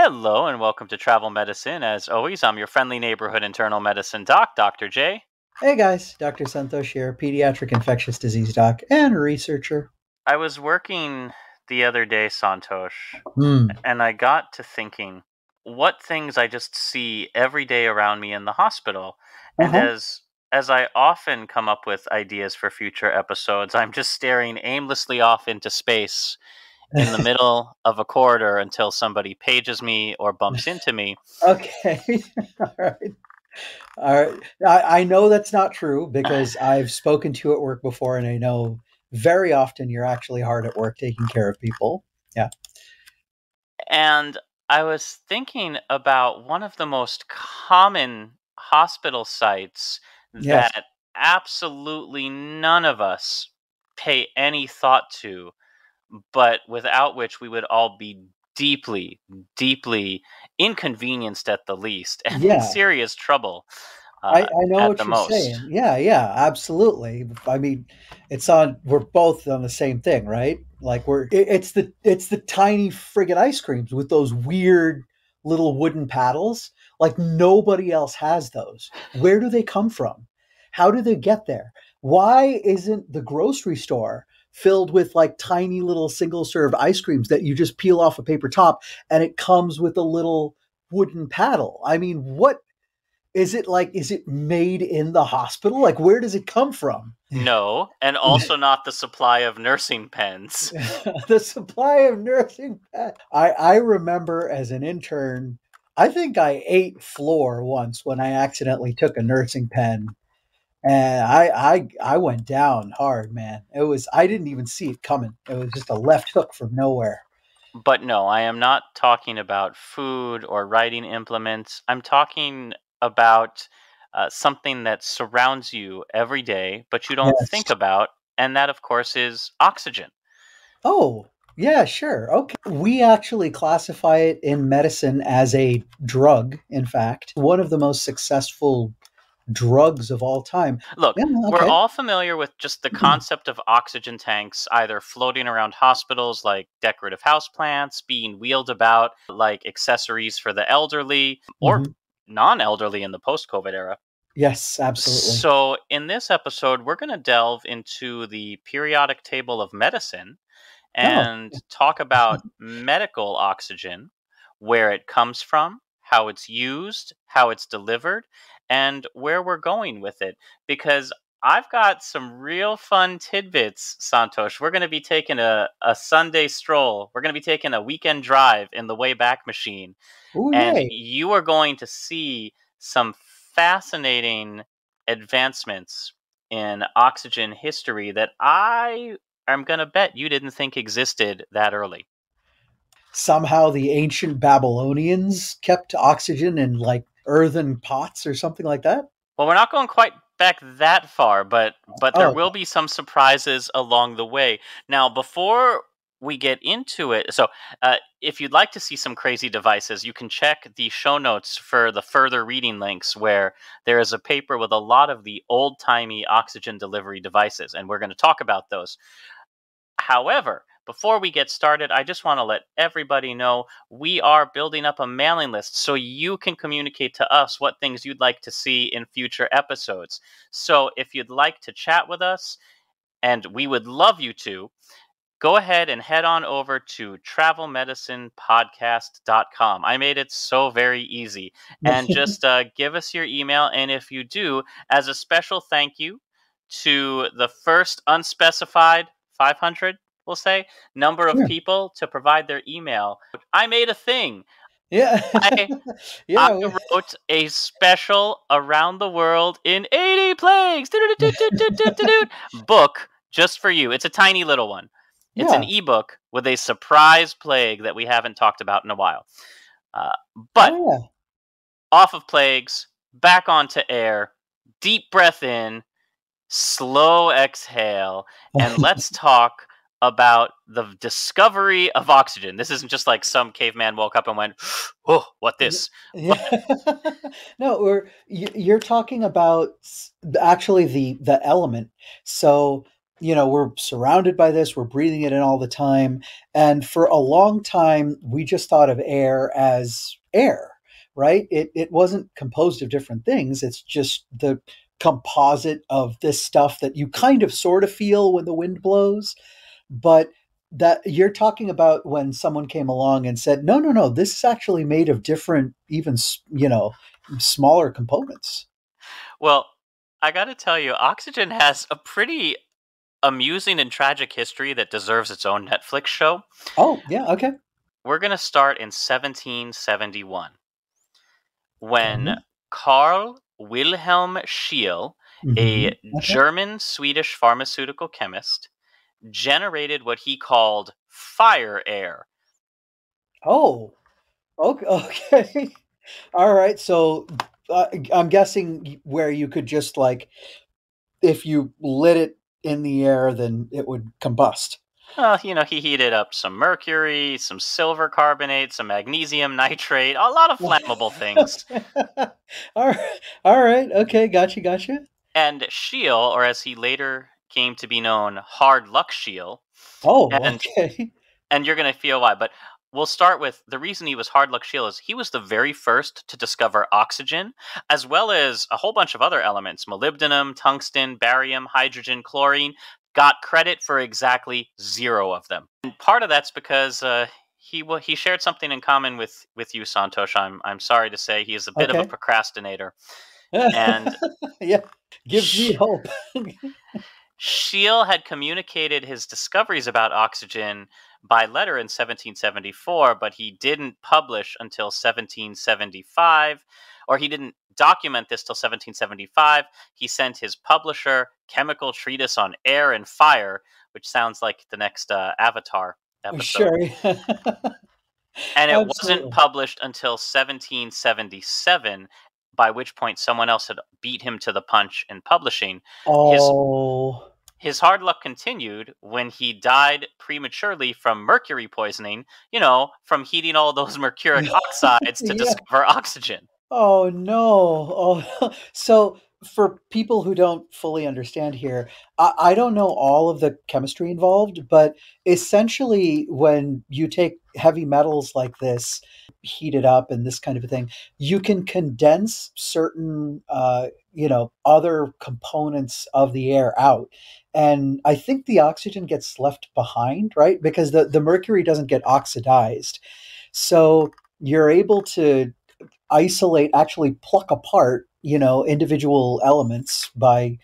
Hello and welcome to Travel Medicine. As always, I'm your friendly neighborhood internal medicine doc, Dr. J. Hey guys, Dr. Santhosh here, pediatric infectious disease doc and researcher. I was working the other day, Santhosh, Hmm. and I got to thinking what things I just see every day around me in the hospital. And Uh-huh. as I often come up with ideas for future episodes, I'm just staring aimlessly off into space in the middle of a corridor until somebody pages me or bumps into me. Okay. All right. All right. I know that's not true because I've spoken to you at work before and I know very often you're actually hard at work taking care of people. Yeah. And I was thinking about one of the most common hospital sites Yes. that absolutely none of us pay any thought to, but without which we would all be deeply, deeply inconvenienced at the least and in Yeah. serious trouble I know at what the you're most. saying. Yeah, yeah, absolutely. I mean, we're both on the same thing, right? Like it's the tiny friggin' ice creams with those weird little wooden paddles. Like nobody else has those. Where do they come from? How do they get there? Why isn't the grocery store filled with like tiny little single serve ice creams that you just peel off a paper top and it comes with a little wooden paddle? I mean, what is it like? Is it made in the hospital? Like, where does it come from? No, and also not the supply of nursing pens. The supply of nursing pad. I remember as an intern, I think I ate floor once when I accidentally took a nursing pen, and I went down hard, man. It was I didn't even see it coming. It was just a left hook from nowhere. But no, I am not talking about food or writing implements. I'm talking about something that surrounds you every day, but you don't Yes. think about. And that, of course, is oxygen. Oh, yeah, sure. Okay. We actually classify it in medicine as a drug, in fact. One of the most successful drugs of all time. Look, Yeah, we're okay. all familiar with just the concept of oxygen tanks either floating around hospitals like decorative houseplants, being wheeled about like accessories for the elderly or Hmm. non elderly in the post COVID era. Yes, absolutely. So, in this episode, we're going to delve into the periodic table of medicine Oh, and talk about medical oxygen, where it comes from, how it's used, how it's delivered, and where we're going with it. Because I've got some real fun tidbits, Santosh. We're going to be taking a Sunday stroll. We're going to be taking a weekend drive in the Wayback Machine. oh, And yay. you are going to see some fascinating advancements in oxygen history that I am going to bet you didn't think existed that early. Somehow the ancient Babylonians kept oxygen in like earthen pots or something like that. Well, we're not going quite back that far, but there Oh, will be some surprises along the way. Now, before we get into it, so if you'd like to see some crazy devices, you can check the show notes for the further reading links where there is a paper with a lot of the old timey oxygen delivery devices, and we're going to talk about those. However, before we get started, I just want to let everybody know we are building up a mailing list so you can communicate to us what things you'd like to see in future episodes. So if you'd like to chat with us, and we would love you to, go ahead and head on over to travelmedicinepodcast.com. I made it so very easy. And just give us your email. And if you do, as a special thank you to the first unspecified 500, we'll say, number of sure. people to provide their email, I made a thing. Yeah. I I Yeah. wrote a special around the world in 80 plagues book just for you. It's a tiny little one. It's an Yeah. ebook with a surprise plague that we haven't talked about in a while. Uh, but Oh, yeah. off of plagues, back onto air, deep breath in, slow exhale, and let's talk about the discovery of oxygen. This isn't just like some caveman woke up and went, "Oh, what this?" Yeah. But No, you're talking about actually the element. So we're surrounded by this, we're breathing it in all the time. And for a long time, we just thought of air as air, right? It wasn't composed of different things. It's just the composite of this stuff that you kind of sort of feel when the wind blows. But that you're talking about when someone came along and said, no, no, no, this is actually made of different, even, smaller components. Well, I got to tell you, oxygen has a pretty amusing and tragic history that deserves its own Netflix show. Oh, yeah, okay. We're going to start in 1771 when Okay. Carl Wilhelm Scheele, a Okay. German Swedish pharmaceutical chemist, generated what he called fire air. Oh, okay. Okay. All right. So I'm guessing where you could just like, if you lit it in the air, then it would combust. He heated up some mercury, some silver carbonate, some magnesium nitrate, a lot of flammable things. All right. All right. Okay. Gotcha. Gotcha. And Scheele, or as he later came to be known, Hard Luck Scheele, Oh, and okay. and you're going to feel why. But we'll start with the reason he was Hard Luck Scheele is he was the very first to discover oxygen, as well as a whole bunch of other elements: molybdenum, tungsten, barium, hydrogen, chlorine. Got credit for exactly zero of them, and part of that's because he shared something in common with you, Santosh. I'm sorry to say he is a bit of a Okay. procrastinator, and Yeah. Gives me hope. Scheele had communicated his discoveries about oxygen by letter in 1774, but he didn't publish until 1775, or he didn't document this till 1775. He sent his publisher Chemical Treatise on Air and Fire, which sounds like the next Avatar episode. Sure. And it wasn't Absolutely. published until 1777, by which point someone else had beat him to the punch in publishing. His Oh. His hard luck continued when he died prematurely from mercury poisoning, from heating all those mercuric oxides to Yeah. discover oxygen. Oh no. Oh, so for people who don't fully understand here, I don't know all of the chemistry involved, but essentially, when you take heavy metals like this, heat it up, and this kind of a thing, you can condense certain, other components of the air out. And I think the oxygen gets left behind, right? Because the mercury doesn't get oxidized. So you're able to isolate, actually pluck apart, individual elements by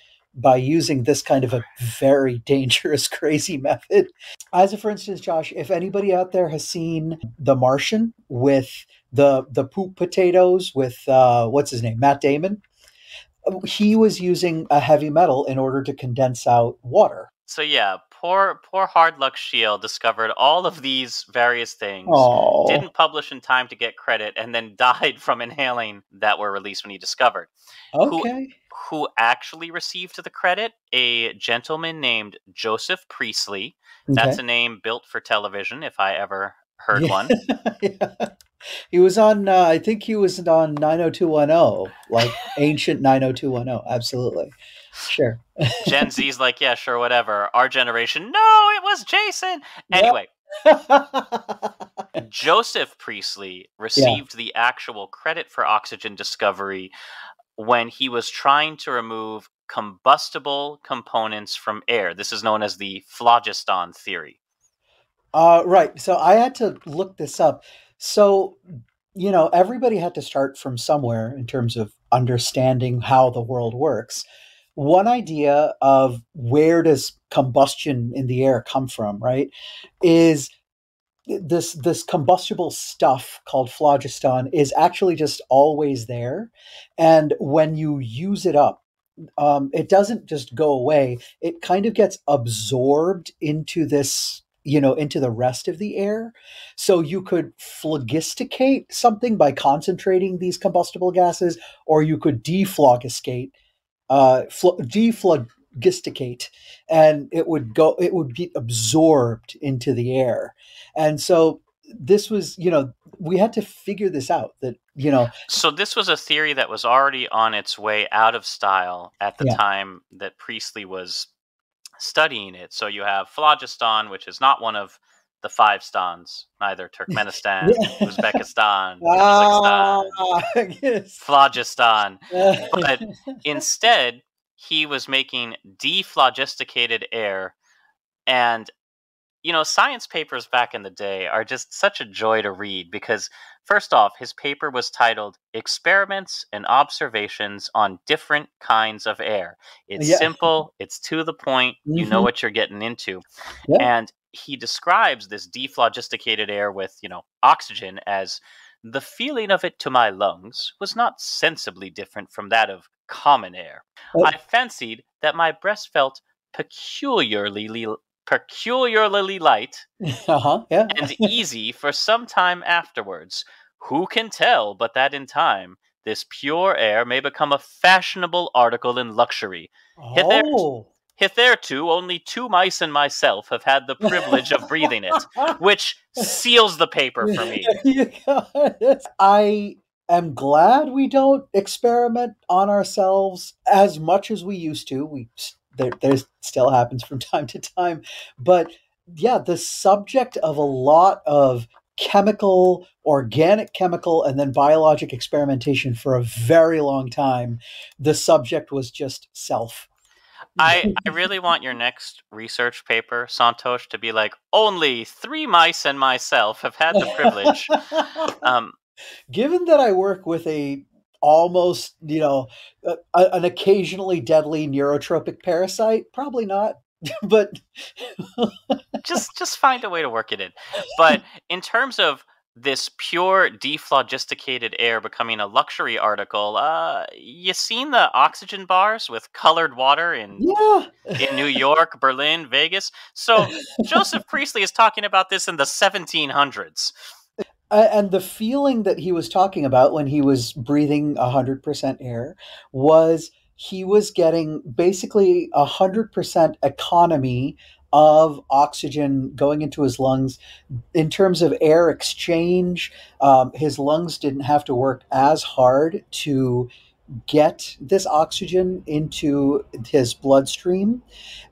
using this kind of a very dangerous, crazy method. As a for instance, Josh, if anybody out there has seen The Martian with the poop potatoes with what's his name, Matt Damon, he was using a heavy metal in order to condense out water. So yeah, poor hard luck Shield discovered all of these various things, Oh, didn't publish in time to get credit, and then died from inhaling that were released when he discovered. Who okay. who actually received the credit? A gentleman named Joseph Priestley. That's Okay. a name built for television, if I ever heard Yeah. one. Yeah. He was on, I think he was on 90210, like ancient 90210. Absolutely. Sure. Gen Z's like, yeah, sure, whatever. Our generation, no, it was Jason. Yep. Anyway, Joseph Priestley Yeah. received the actual credit for oxygen discovery when he was trying to remove combustible components from air. This is known as the phlogiston theory. Right. So I had to look this up. So, everybody had to start from somewhere in terms of understanding how the world works. One idea of where does combustion in the air come from, right, is this combustible stuff called phlogiston is actually just always there, and when you use it up, it doesn't just go away. It kind of gets absorbed into this, into the rest of the air. So you could phlogisticate something by concentrating these combustible gases, or you could dephlogisticate, and it would be absorbed into the air. And so this was, we had to figure this out, that, So this was a theory that was already on its way out of style at the yeah. time that Priestley was studying it. So you have phlogiston, which is not one of the five stans, neither Turkmenistan, Yeah. Uzbekistan, Ah, Kazakhstan, yes. phlogiston. But instead, he was making dephlogisticated air. And science papers back in the day are just such a joy to read because, first off, his paper was titled Experiments and Observations on Different Kinds of Air. It's Yeah. simple, it's to the point, you know Hmm. what you're getting into. Yeah. And he describes this dephlogisticated air with, oxygen as the feeling of it to my lungs was not sensibly different from that of common air. I fancied that my breast felt peculiarly peculiarly light Uh-huh. Yeah. and easy for some time afterwards. Who can tell but that in time this pure air may become a fashionable article in luxury? Hither, Oh. hitherto, only two mice and myself have had the privilege of breathing it, which seals the paper for me. You got it. I am glad we don't experiment on ourselves as much as we used to. There still happens from time to time, but yeah, the subject of a lot of chemical, organic chemical, and then biologic experimentation for a very long time, the subject was just self. I really want your next research paper, Santosh, to be like, only three mice and myself have had the privilege. Um, Given that I work with a almost, an occasionally deadly neurotropic parasite, probably not. But just find a way to work it in. But in terms of this pure dephlogisticated air becoming a luxury article, you seen the oxygen bars with colored water yeah. in New York, Berlin, Vegas? So Joseph Priestley is talking about this in the 1700s. And the feeling that he was talking about when he was breathing 100% air was he was getting basically 100% economy of oxygen going into his lungs in terms of air exchange. His lungs didn't have to work as hard to get this oxygen into his bloodstream,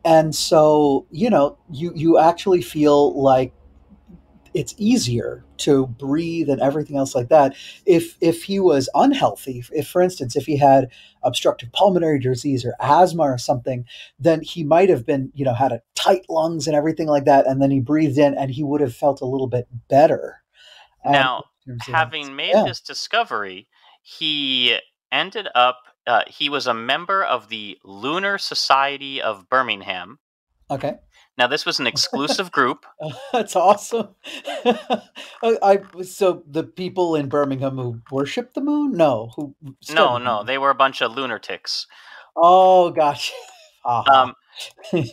and so you actually feel like it's easier to breathe and everything else like that. If he was unhealthy, if for instance if he had obstructive pulmonary disease or asthma or something, then he might have been had a tight lungs and everything like that, and then he breathed in and he would have felt a little bit better. Now, In terms of that. having made Yeah. this discovery, he ended up, he was a member of the Lunar Society of Birmingham. Okay. Now, this was an exclusive group. That's awesome. So the people in Birmingham who worship the moon? No, who No, study the no, moon. they were a bunch of lunatics. Oh gosh. Aha. Um,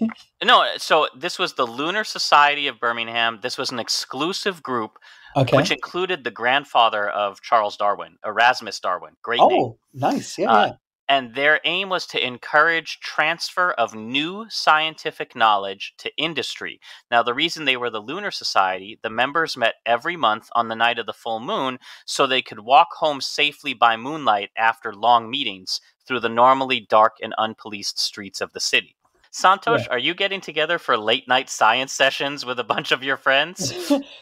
no, so this was the Lunar Society of Birmingham. This was an exclusive group which Okay. included the grandfather of Charles Darwin, Erasmus Darwin. Great name. Oh, nice. Yeah, Uh, yeah. and their aim was to encourage transfer of new scientific knowledge to industry. Now, the reason they were the Lunar Society, the members met every month on the night of the full moon so they could walk home safely by moonlight after long meetings through the normally dark and unpoliced streets of the city. Yeah. Santosh, are you getting together for late night science sessions with a bunch of your friends?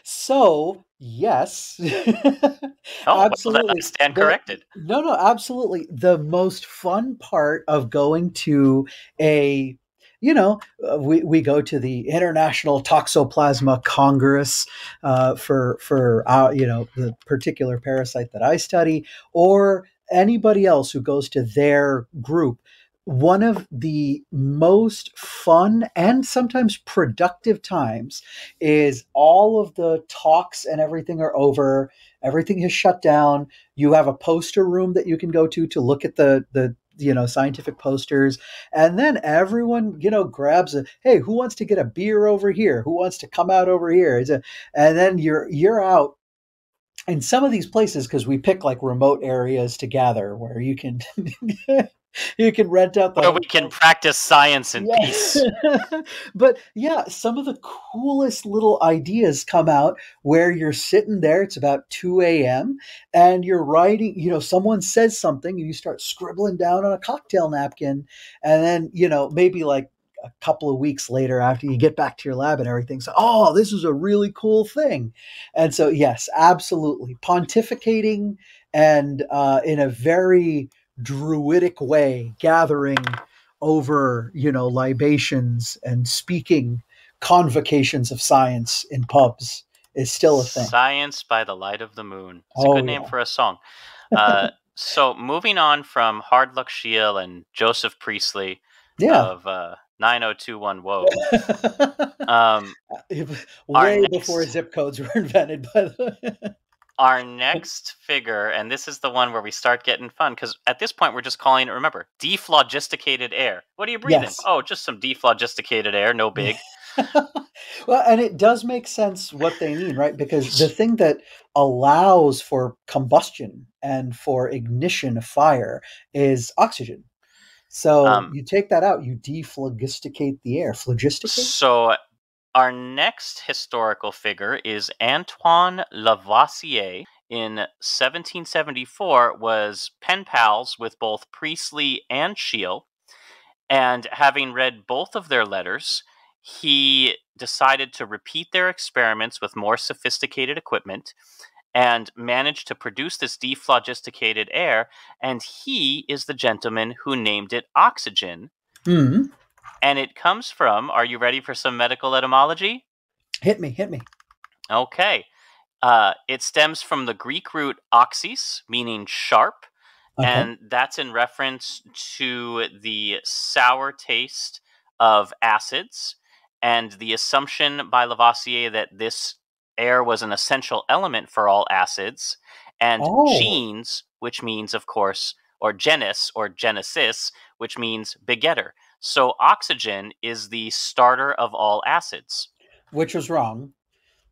So, yes. Oh, well, then I Absolutely. stand The corrected. No, no, absolutely. The most fun part of going to a we go to the International Toxoplasma Congress for the particular parasite that I study, or anybody else who goes to their group. One of the most fun and sometimes productive times is all of the talks and everything are over. Everything is shut down. You have a poster room that you can go to look at the scientific posters, and then everyone grabs a, hey, who wants to get a beer over here, who wants to come out over here, and then you're out in some of these places because we pick like remote areas to gather where you can you can rent out the Where we can hotel. practice science in Yeah. peace. But yeah, some of the coolest little ideas come out where you're sitting there, it's about 2 a.m., and you're writing, someone says something and you start scribbling down on a cocktail napkin. And then, maybe like a couple of weeks later after you get back to your lab and everything. So, oh, this is a really cool thing. And so, yes, absolutely. Pontificating and in a very druidic way, gathering over, libations and speaking convocations of science in pubs is still a thing. Science by the Light of the Moon. It's a Oh, good name yeah. for a song. So moving on from Hard Luck Shiel and Joseph Priestley Yeah. of 9021 Woe, um, our Way before next zip codes were invented, by the way. our next figure, and this is the one where we start getting fun because at this point we're just calling it, remember, dephlogisticated air. What are you breathing? Yes. Oh, just some dephlogisticated air, no big. Well, and it does make sense what they mean, right? Because the thing that allows for combustion and for ignition of fire is oxygen. So Um, you take that out, you dephlogisticate the air. Phlogisticate? so our next historical figure is Antoine Lavoisier. In 1774, was pen pals with both Priestley and Scheele, and having read both of their letters, he decided to repeat their experiments with more sophisticated equipment and managed to produce this dephlogisticated air. And he is the gentleman who named it oxygen. Hmm. And it comes from, are you ready for some medical etymology? Hit me, hit me. Okay. It stems from the Greek root oxys, meaning sharp, Okay. and that's in reference to the sour taste of acids and the assumption by Lavoisier that this air was an essential element for all acids, and Oh, genes, which means, of course, or genus or genesis, which means begetter. So oxygen is the starter of all acids. which was wrong.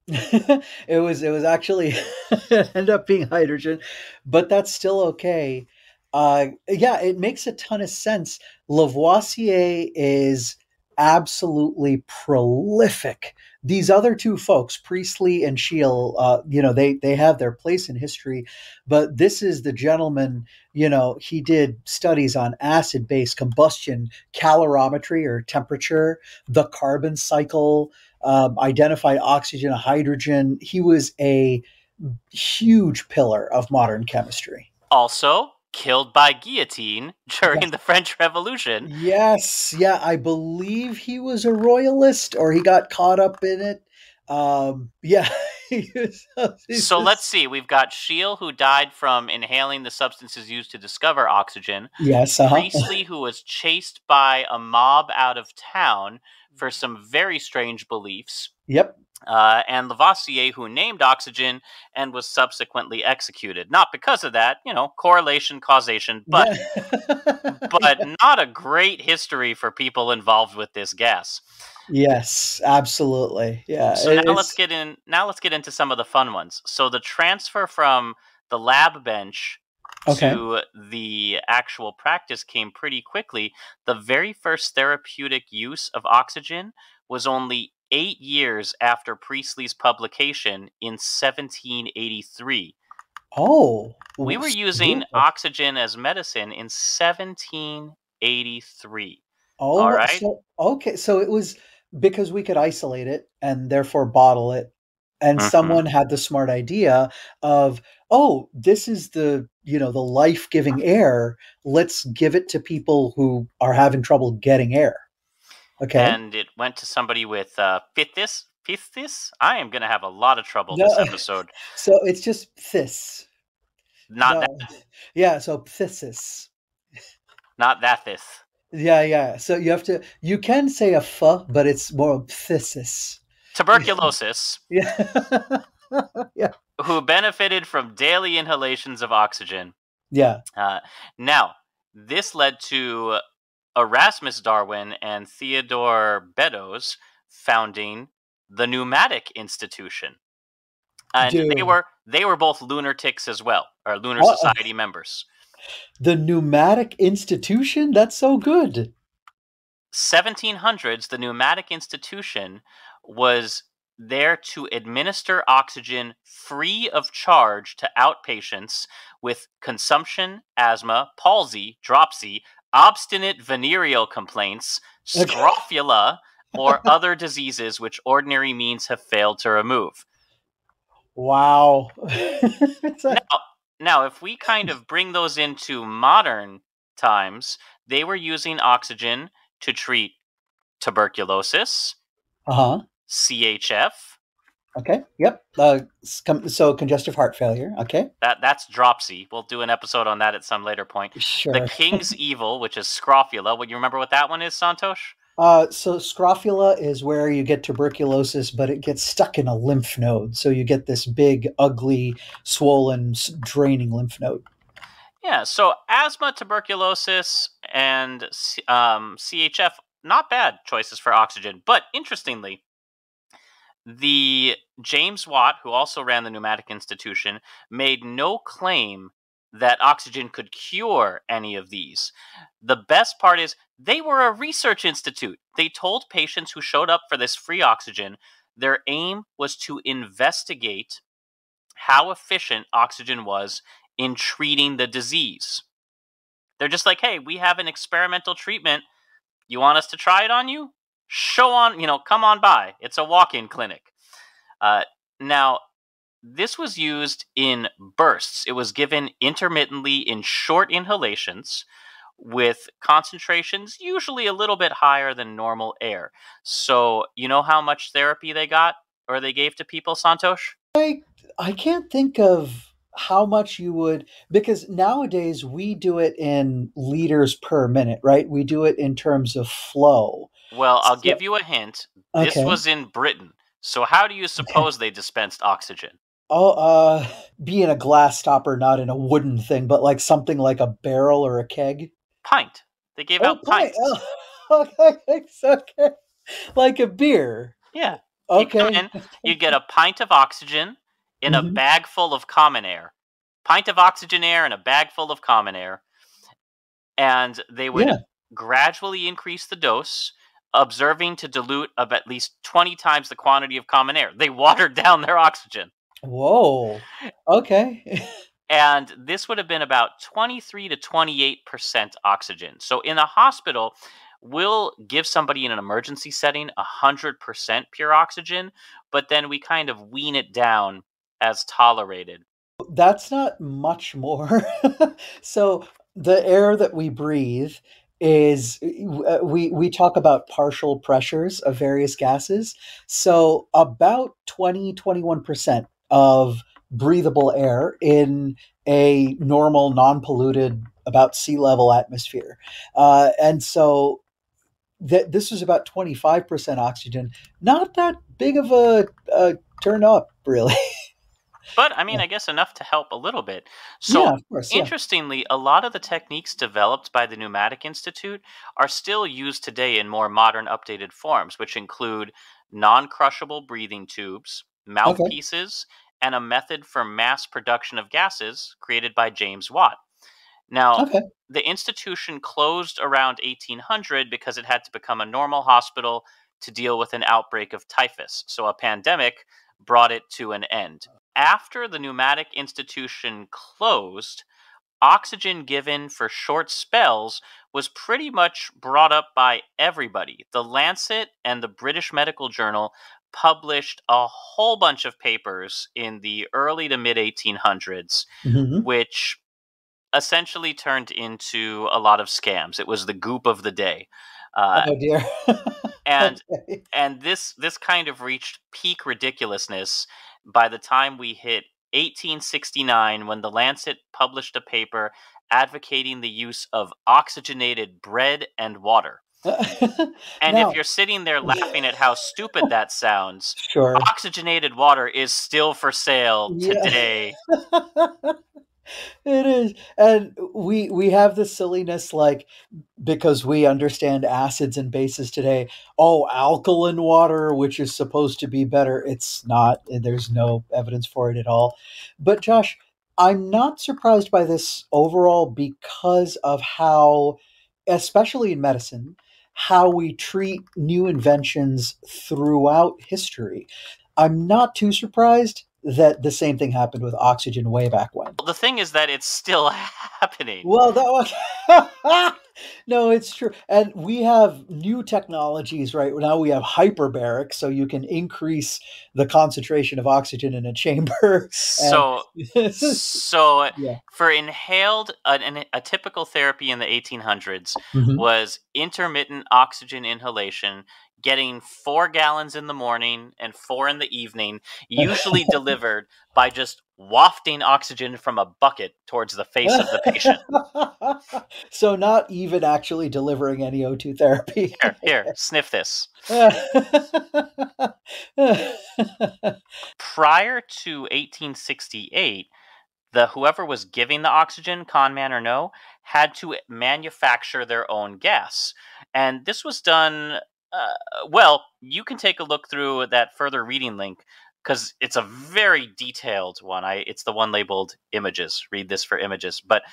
It was actually it ended up being hydrogen, but that's still okay. Yeah, it makes a ton of sense. Lavoisier is absolutely prolific. These other two folks, Priestley and Scheele, they have their place in history, but this is the gentleman. He did studies on acid-base combustion, calorimetry or temperature, the carbon cycle, identified oxygen, hydrogen. He was a huge pillar of modern chemistry. Also, killed by guillotine Yes. during the French Revolution. Yes. Yeah, I believe he was a royalist or he got caught up in it. Yeah. He's So let's just, see. We've got Scheele, who died from inhaling the substances used to discover oxygen. yes. Uh-huh. Priestley, who was chased by a mob out of town for some very strange beliefs. Yep. And Lavoisier, who named oxygen and was subsequently executed. Not because of that, correlation, causation, but Yeah. but not a great history for people involved with this gas. Yes, absolutely. Yeah. So It's now let's get into some of the fun ones. So the transfer from the lab bench okay. to the actual practice came pretty quickly. The very first therapeutic use of oxygen was only 8 years after Priestley's publication in 1783. Oh, We were using super. oxygen as medicine in 1783. All Oh, right? so okay, so it was because we could isolate it and therefore bottle it, and Mhm. someone had the smart idea of, "Oh, this is the life-giving air. Let's give it to people who are having trouble getting air." Okay. And it went to somebody with phthis. Phthis? I am going to have a lot of trouble No, this episode. so it's just phthis. Not that, No. Yeah, so phthisis. not that this. Yeah, yeah. So you can say a but it's more phthisis. Tuberculosis, Yeah. Yeah. who benefited from daily inhalations of oxygen. Yeah. Uh, Now, this led to Erasmus Darwin and Theodore Beddoes founding the Pneumatic Institution. And Dude. they were both lunatics as well, or Lunar Uh, Society members. the pneumatic institution? That's so good. 1700s, the Pneumatic Institution was there to administer oxygen free of charge to outpatients with consumption, asthma, palsy, dropsy, obstinate venereal complaints, Okay. scrofula, or other diseases which ordinary means have failed to remove. Wow. Now, now, if we kind of bring those into modern times, they were using oxygen to treat tuberculosis, Uh-huh. CHF, Okay. Yep. So congestive heart failure. Okay. that's dropsy. We'll do an episode on that at some later point. The Sure. king's evil, which is scrofula. What you remember what that one is, Santosh? So scrofula is where you get tuberculosis, but it gets stuck in a lymph node. So you get this big, ugly, swollen, draining lymph node. Yeah, so asthma, tuberculosis, and CHF, not bad choices for oxygen. But interestingly, the James Watt, who also ran the Pneumatic Institution, made no claim that oxygen could cure any of these. The best part is they were a research institute. They told patients who showed up for this free oxygen their aim was to investigate how efficient oxygen was in treating the disease. They're just like, hey, we have an experimental treatment. You want us to try it on you? Show on, come on by. It's a walk in clinic. Uh, now, this was used in bursts. It was given intermittently in short inhalations with concentrations usually a little bit higher than normal air. So, you know how much therapy they got or they gave to people, Santosh? I can't think of how much you would, because nowadays we do it in liters per minute, right? We do it in terms of flow. Well, I'll So, give you a hint. This okay. was in Britain. So, how do you suppose they dispensed oxygen? Oh, be in a glass stopper, not in a wooden thing, but like something like a barrel or a keg. Pint. They gave Oh, out pint. pints. Oh, okay, it's okay. Like a beer. Yeah. You'd come Okay. in, you'd get a pint of oxygen in a Hmm. bag full of common air. Pint of oxygen air and a bag full of common air. And they would Yeah. gradually increase the dose, observing to dilute of at least 20 times the quantity of common air. They watered down their oxygen. Whoa. Okay. And this would have been about 23 to 28% oxygen. So in a hospital, we'll give somebody in an emergency setting 100% pure oxygen, but then we kind of wean it down as tolerated. That's not much more. So the air that we breathe is we talk about partial pressures of various gases. So about 20-21% of breathable air in a normal non-polluted about sea level atmosphere. And so this is about 25% oxygen. Not that big of a turn up, really. But I mean, I guess enough to help a little bit. Yeah, So, of course. Yeah. interestingly, a lot of the techniques developed by the Pneumatic Institute are still used today in more modern, updated forms, which include non crushable breathing tubes, Okay. mouthpieces, and a method for mass production of gases created by James Watt. Now, Okay. the institution closed around 1800 because it had to become a normal hospital to deal with an outbreak of typhus. So a pandemic brought it to an end. After the pneumatic institution closed, oxygen given for short spells was pretty much brought up by everybody. The Lancet and the British Medical Journal published a whole bunch of papers in the early to mid 1800s, Mhm. which essentially turned into a lot of scams. It was the goop of the day. Uh, Oh, dear. and Okay. and this kind of reached peak ridiculousness by the time we hit 1869 when the Lancet published a paper advocating the use of oxygenated bread and water. And if Now you're sitting there laughing at how stupid that sounds, sure. oxygenated water is still for sale Yeah. today. It is, and we have this silliness, like, because we understand acids and bases today. Oh, alkaline water, which is supposed to be better, it's not. There's no evidence for it at all. But Josh, I'm not surprised by this overall because of how, especially in medicine, how we treat new inventions throughout history. I'm not too surprised that the same thing happened with oxygen way back when. The thing is that it's still happening. Well, that was No, it's true. And we have new technologies right now. We have hyperbarics, so you can increase the concentration of oxygen in a chamber. And So, so yeah. for inhaled, a typical therapy in the 1800s Hmm. was intermittent oxygen inhalation, getting 4 gallons in the morning and 4 in the evening, usually delivered by just wafting oxygen from a bucket towards the face of the patient. So not even actually delivering any O2 therapy. Here, sniff this. Prior to 1868, the whoever was giving the oxygen, con man or no, had to manufacture their own gas. And this was done, uh, well, you can take a look through that further reading link because it's a very detailed one. It's the one labeled images. Read this for images. But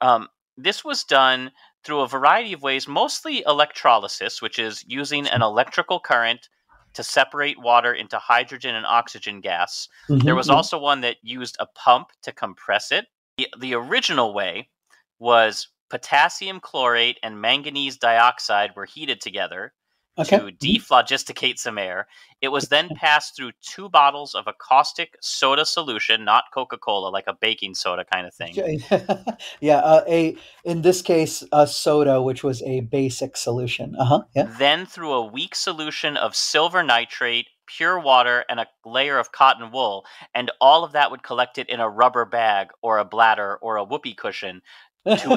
um, this was done through a variety of ways, mostly electrolysis, which is using an electrical current to separate water into hydrogen and oxygen gas. There Hmm. was Yeah. also one that used a pump to compress it. The original way was potassium chlorate and manganese dioxide were heated together Okay. to Mhm. dephlogisticate some air. It was then passed through 2 bottles of a caustic soda solution, not Coca Cola, like a baking soda kind of thing. Yeah. A in this case, a soda, which was a basic solution. Uh huh. Yeah. Then through a weak solution of silver nitrate, pure water, and a layer of cotton wool, and all of that would collect it in a rubber bag or a bladder or a whoopee cushion to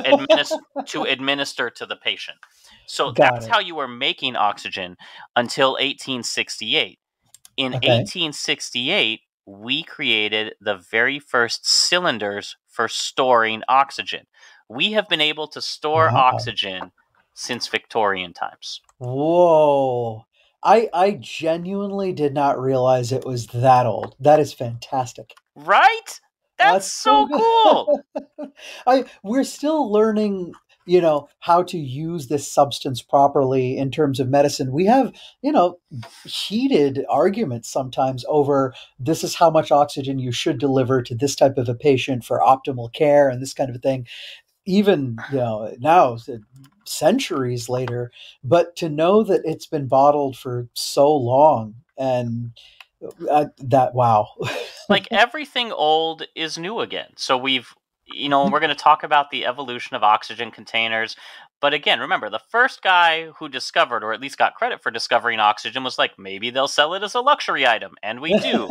administer to the patient. So Got that's it. how you were making oxygen until 1868. In Okay. 1868, we created the very first cylinders for storing oxygen. We have been able to store Wow. oxygen since Victorian times. Whoa. I genuinely did not realize it was that old. That is fantastic. Right? That's That's so so good. cool. We're still learning, how to use this substance properly in terms of medicine. We have, heated arguments sometimes over this is how much oxygen you should deliver to this type of a patient for optimal care and this kind of a thing. Even, now, centuries later, but to know that it's been bottled for so long and that, wow. Like everything old is new again. So we're going to talk about the evolution of oxygen containers. But again, remember, the first guy who discovered, or at least got credit for discovering oxygen, was like, maybe they'll sell it as a luxury item. And we do.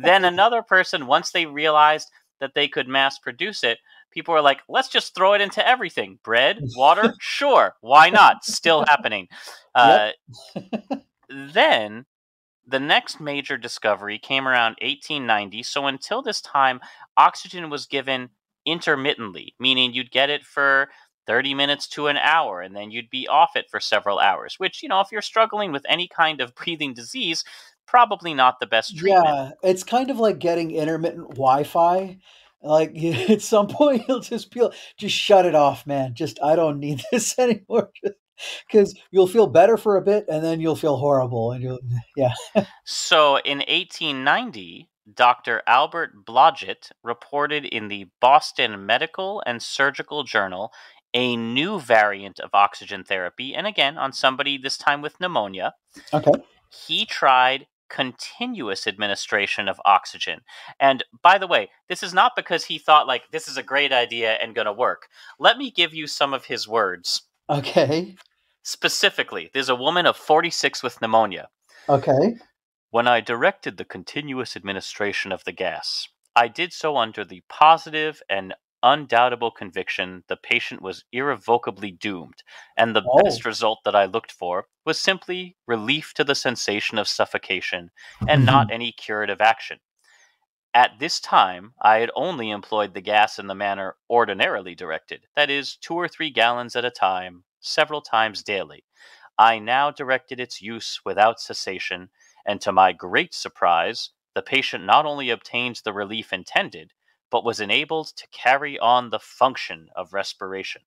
Then another person, once they realized that they could mass produce it, people were like, let's just throw it into everything. Bread, water, sure. Why not? Still happening. Yep. Uh, then the next major discovery came around 1890. So until this time, oxygen was given intermittently, meaning you'd get it for 30 minutes to an hour and then you'd be off it for several hours, which, if you're struggling with any kind of breathing disease, probably not the best treatment. Yeah, it's kind of like getting intermittent Wi-Fi. Like at some point you'll just shut it off, man. Just I don't need this anymore. Because you'll feel better for a bit and then you'll feel horrible and you'll yeah. So in 1890, Dr. Albert Blodgett reported in the Boston Medical and Surgical Journal a new variant of oxygen therapy, and again, on somebody this time with pneumonia. Okay. He tried continuous administration of oxygen. And by the way, this is not because he thought like this is a great idea and going to work. Let me give you some of his words. Okay. Specifically, there's a woman of 46 with pneumonia. Okay. When I directed the continuous administration of the gas, I did so under the positive and undoubtable conviction the patient was irrevocably doomed, and the best Oh. result that I looked for was simply relief to the sensation of suffocation and not Mhm. any curative action. At this time, I had only employed the gas in the manner ordinarily directed, that is, 2 or 3 gallons at a time, several times daily. I now directed its use without cessation, and to my great surprise, the patient not only obtained the relief intended, but was enabled to carry on the function of respiration.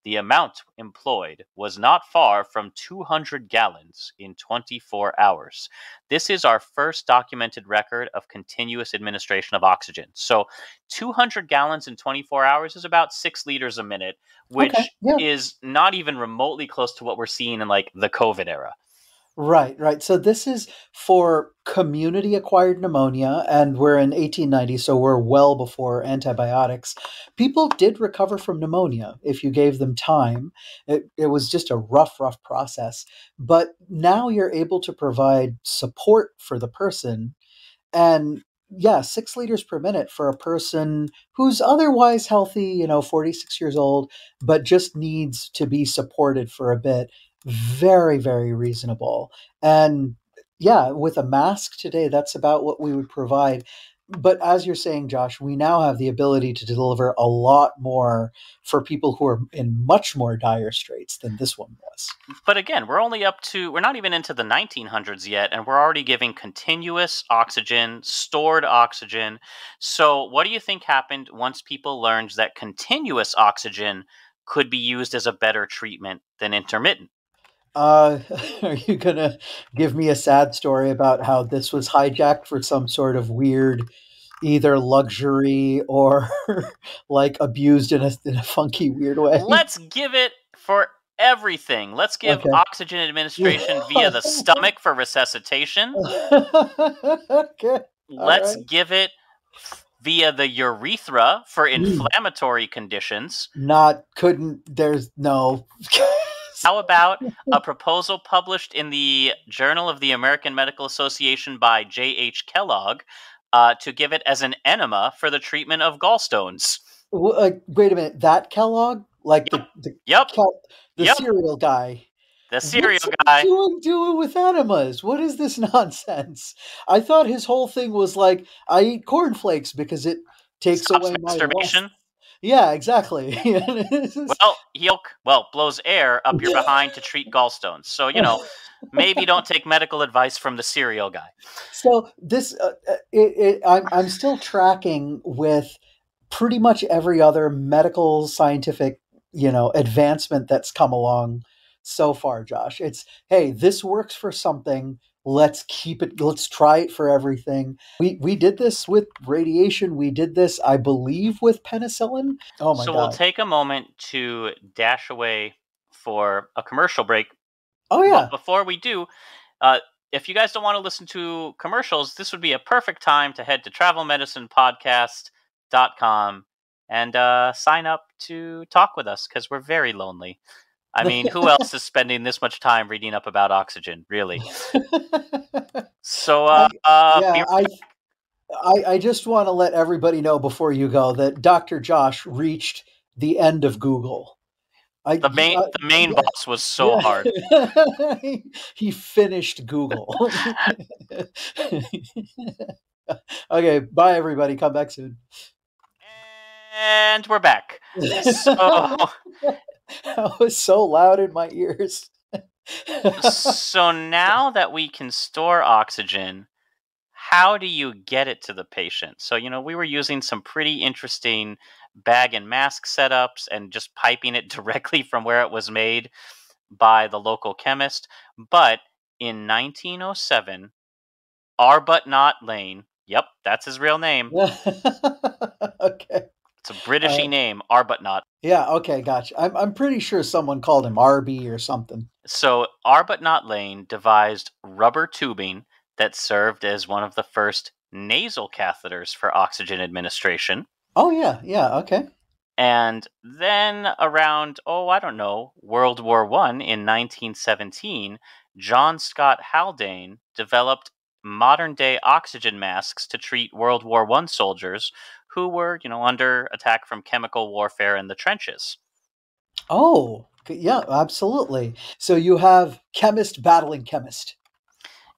the amount employed was not far from 200 gallons in 24 hours. This is our first documented record of continuous administration of oxygen. So 200 gallons in 24 hours is about 6 liters a minute, Okay. which Yeah. is not even remotely close to what we're seeing in like the COVID era. Right, right. So this is for community acquired pneumonia, and we're in 1890, so we're well before antibiotics. People did recover from pneumonia if you gave them time. It was just a rough process. But now you're able to provide support for the person. And yeah, 6 liters per minute for a person who's otherwise healthy, 46 years old, but just needs to be supported for a bit. Very, very reasonable. And yeah, with a mask today, that's about what we would provide. But as you're saying, Josh, we now have the ability to deliver a lot more for people who are in much more dire straits than this one was. But again, we're not even into the 1900s yet, and we're already giving continuous oxygen, stored oxygen. So, what do you think happened once people learned that continuous oxygen could be used as a better treatment than intermittent? Uh, are you gonna give me a sad story about how this was hijacked for some sort of weird, either luxury or like abused in a funky weird way? Let's give it for everything. Let's give Okay. oxygen administration via the stomach for resuscitation. Okay. All Let's right. give it via the urethra for Mm. inflammatory conditions. Not couldn't. There's no. How about a proposal published in the Journal of the American Medical Association by J.H. Kellogg to give it as an enema for the treatment of gallstones? Wait a minute. That Kellogg, like Yep, the yep, the yep. cereal guy. The cereal What's he guy. doing with enemas? What is this nonsense? I thought his whole thing was like, I eat cornflakes because it takes Stops away my lust. masturbation. Yeah, exactly. Well, blows air up your behind to treat gallstones. So, maybe don't take medical advice from the cereal guy. So this, I'm still tracking with pretty much every other medical scientific, advancement that's come along so far, Josh. It's, hey, this works for something. Let's keep it. Let's try it for everything. We did this with radiation. We did this, I believe, with penicillin. Oh my So, we'll god. take a moment to dash away for a commercial break. Oh But yeah. before we do, uh, if you guys don't want to listen to commercials, this would be a perfect time to head to travelmedicinepodcast.com and sign up to talk with us because we're very lonely. I mean, who else is spending this much time reading up about oxygen, really? So, I yeah, be I just want to let everybody know before you go that Dr. Josh reached the end of Google. the main I the main yeah, boss was so hard. yeah. He finished Google. Okay, bye everybody. Come back soon. And we're back. So, That was so loud in my ears. so now that we can store oxygen, how do you get it to the patient? So, we were using some pretty interesting bag and mask setups and just piping it directly from where it was made by the local chemist. But in 1907, Arbuthnot Lane, yep, that's his real name. Okay. It's a Britishy Uh, name, Arbuthnot. yeah. Okay. Gotcha. I'm pretty sure someone called him Arby or something. So Arbuthnot Lane devised rubber tubing that served as one of the first nasal catheters for oxygen administration. Oh yeah. Yeah. Okay. And then around, oh, I don't know, World War One in 1917, John Scott Haldane developed modern day oxygen masks to treat World War One soldiers who were, under attack from chemical warfare in the trenches. Oh, yeah, absolutely. So you have chemist battling chemist.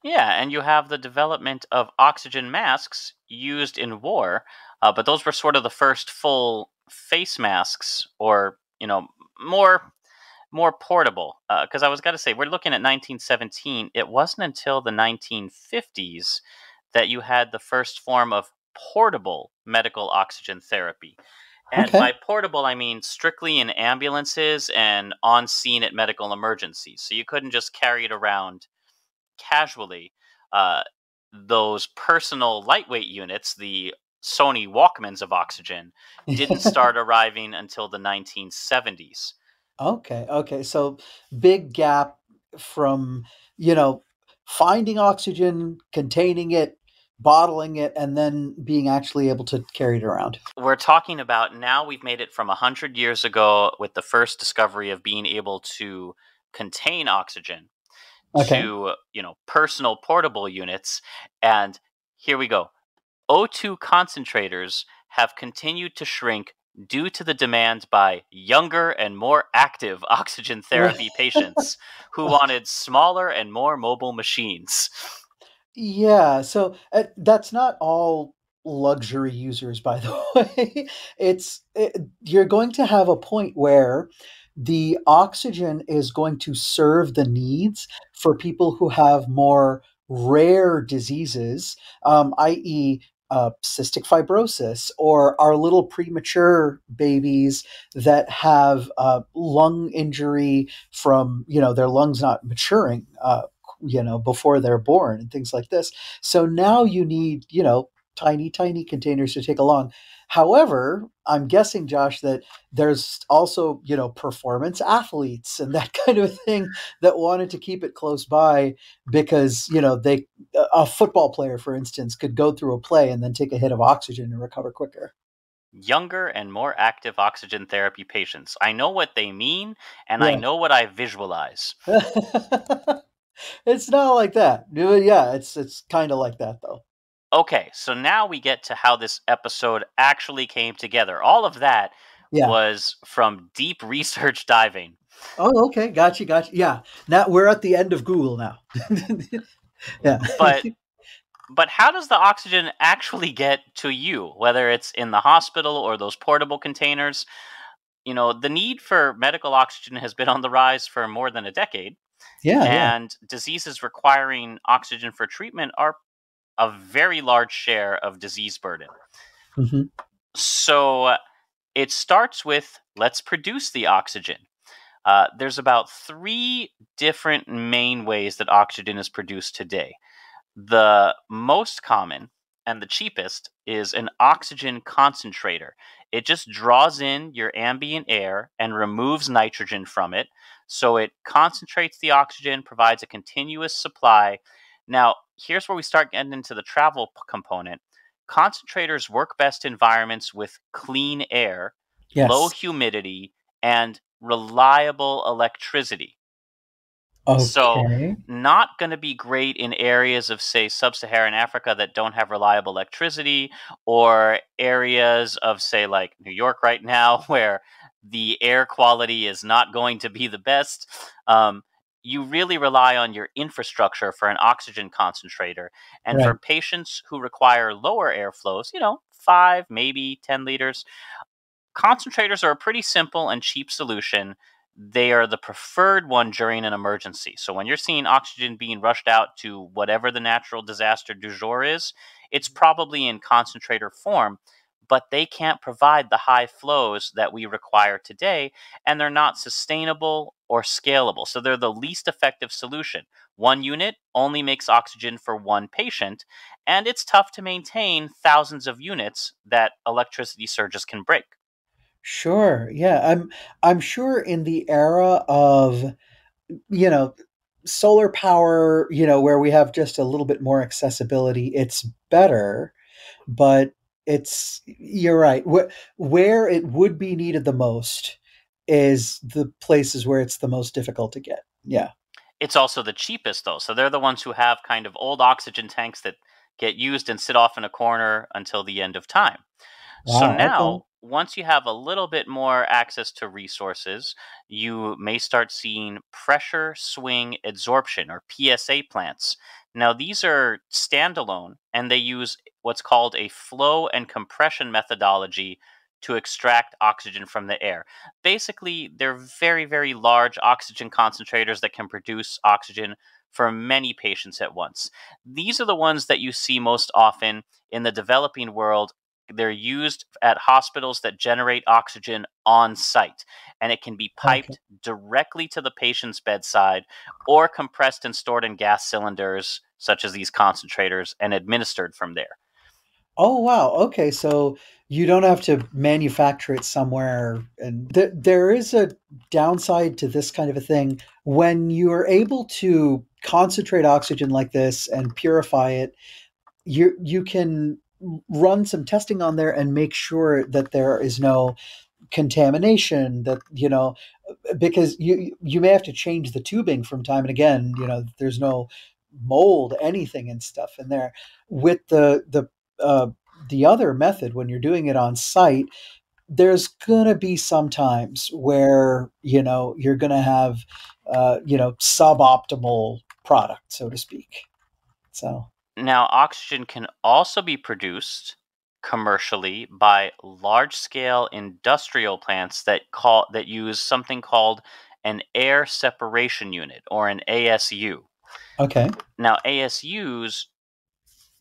Yeah, and you have the development of oxygen masks used in war, but those were sort of the first full face masks, or more more portable. Because I was going to say, we're looking at 1917. It wasn't until the 1950s that you had the first form of portable medical oxygen therapy. And Okay. by portable, I mean strictly in ambulances and on scene at medical emergencies. So you couldn't just carry it around casually. Uh, those personal lightweight units, the Sony Walkmans of oxygen, didn't start arriving until the 1970s. Okay, okay. So big gap from, you know, finding oxygen, containing it, bottling it, and then being actually able to carry it around. We're talking about now we've made it from 100 years ago with the first discovery of being able to contain oxygen Okay. to, personal portable units. And here we go. O2 concentrators have continued to shrink due to the demand by younger and more active oxygen Right. therapy patients who wanted smaller and more mobile machines. Yeah, so that's not all luxury users, by the way. You're going to have a point where the oxygen is going to serve the needs for people who have more rare diseases, i.e., cystic fibrosis, or our little premature babies that have lung injury from their lungs not maturing. Before they're born and things like this. So now you need, tiny, tiny containers to take along. However, I'm guessing, Josh, that there's also, performance athletes and that kind of thing that wanted to keep it close by because, a football player, for instance, could go through a play and then take a hit of oxygen and recover quicker. Younger and more active oxygen therapy patients. I know what they mean, and I Yeah. know what I visualize. It's not like that. Yeah, it's kind of like that though. Okay, so now we get to how this episode actually came together. All of that Yeah. was from deep research diving. Oh, okay. Gotcha. Gotcha. Yeah. Now we're at the end of Google now. Yeah. But But how does the oxygen actually get to you, whether it's in the hospital or those portable containers? The need for medical oxygen has been on the rise for more than a decade, Yeah. Yeah. and diseases requiring oxygen for treatment are a very large share of disease burden. Hmm. So it starts with let's produce the oxygen. There's about three different main ways that oxygen is produced today. The most common and the cheapest is an oxygen concentrator. It just draws in your ambient air and removes nitrogen from it. So it concentrates the oxygen, provides a continuous supply. Now, here's where we start getting into the travel component. Concentrators work best in environments with clean air, low Yes. humidity, and reliable electricity. So, Okay. not going to be great in areas of, say, sub Saharan Africa that don't have reliable electricity, or areas of, say, like New York right now, where the air quality is not going to be the best. Um, you really rely on your infrastructure for an oxygen concentrator. And for Right. patients who require lower airflows, 5, maybe 10 liters, concentrators are a pretty simple and cheap solution. They are the preferred one during an emergency. So when you're seeing oxygen being rushed out to whatever the natural disaster du jour is, it's probably in concentrator form, but they can't provide the high flows that we require today, and they're not sustainable or scalable. So they're the least effective solution. One unit only makes oxygen for one patient, and it's tough to maintain thousands of units that electricity surges can break. Sure. Yeah. I'm sure in the era of, you know, solar power, where we have just a little bit more accessibility, it's better, but you're right. Where it would be needed the most is the places where it's the most difficult to get. Yeah. It's also the cheapest, though. So they're the ones who have kind of old oxygen tanks that get used and sit off in a corner until the end of time. So Wow. Okay. now, once you have a little bit more access to resources, you may start seeing pressure swing adsorption or PSA plants. Now, these are standalone and they use what's called a flow and compression methodology to extract oxygen from the air. Basically, they're very, very large oxygen concentrators that can produce oxygen for many patients at once. These are the ones that you see most often in the developing world They're used at hospitals that generate oxygen on site, and it can be Okay. piped directly to the patient's bedside or compressed and stored in gas cylinders, such as these concentrators, and administered from there. Oh wow. Okay, so you don't have to manufacture it somewhere, and there is a downside to this kind of a thing. When you are able to concentrate oxygen like this and purify it, you can run some testing on there and make sure that there is no contamination, that because you may have to change the tubing from time and again, there's no mold, anything and stuff in there. With uh, the other method, when you're doing it on site, there's gonna be some times where you're gonna have suboptimal product, so to speak. So Now, oxygen can also be produced commercially by large-scale industrial plants that use something called an air separation unit, or an ASU. okay. Now, ASUs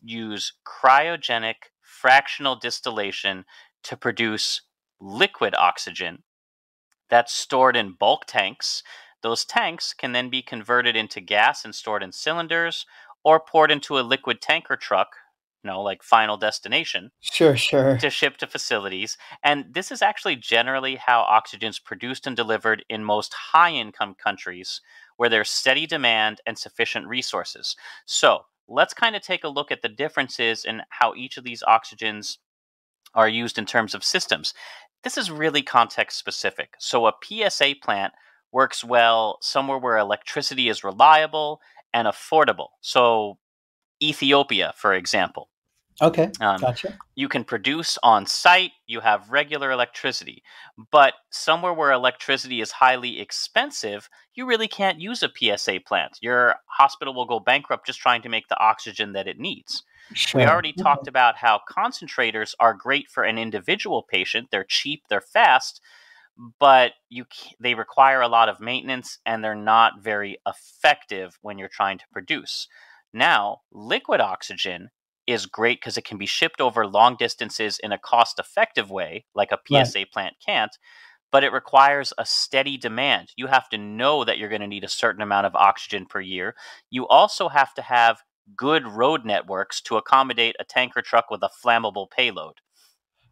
use cryogenic fractional distillation to produce liquid oxygen that's stored in bulk tanks. Those tanks can then be converted into gas and stored in cylinders or poured into a liquid tanker truck, like Final Destination, Sure, sure. to ship to facilities. And this is actually generally how oxygen is produced and delivered in most high income countries where there's steady demand and sufficient resources. So let's kind of take a look at the differences in how each of these oxygens are used in terms of systems. This is really context specific. So a PSA plant works well somewhere where electricity is reliable and affordable. So Ethiopia, for example. Okay, Um, gotcha. you can produce on site, you have regular electricity. But somewhere where electricity is highly expensive, you really can't use a PSA plant. Your hospital will go bankrupt just trying to make the oxygen that it needs. We Sure. already talked about how concentrators are great for an individual patient. They're cheap, they're fast, but they require a lot of maintenance and they're not very effective when you're trying to produce. Now, liquid oxygen is great because it can be shipped over long distances in a cost effective way, like a Right. PSA plant can't, but it requires a steady demand. You have to know that you're going to need a certain amount of oxygen per year. You also have to have good road networks to accommodate a tanker truck with a flammable payload.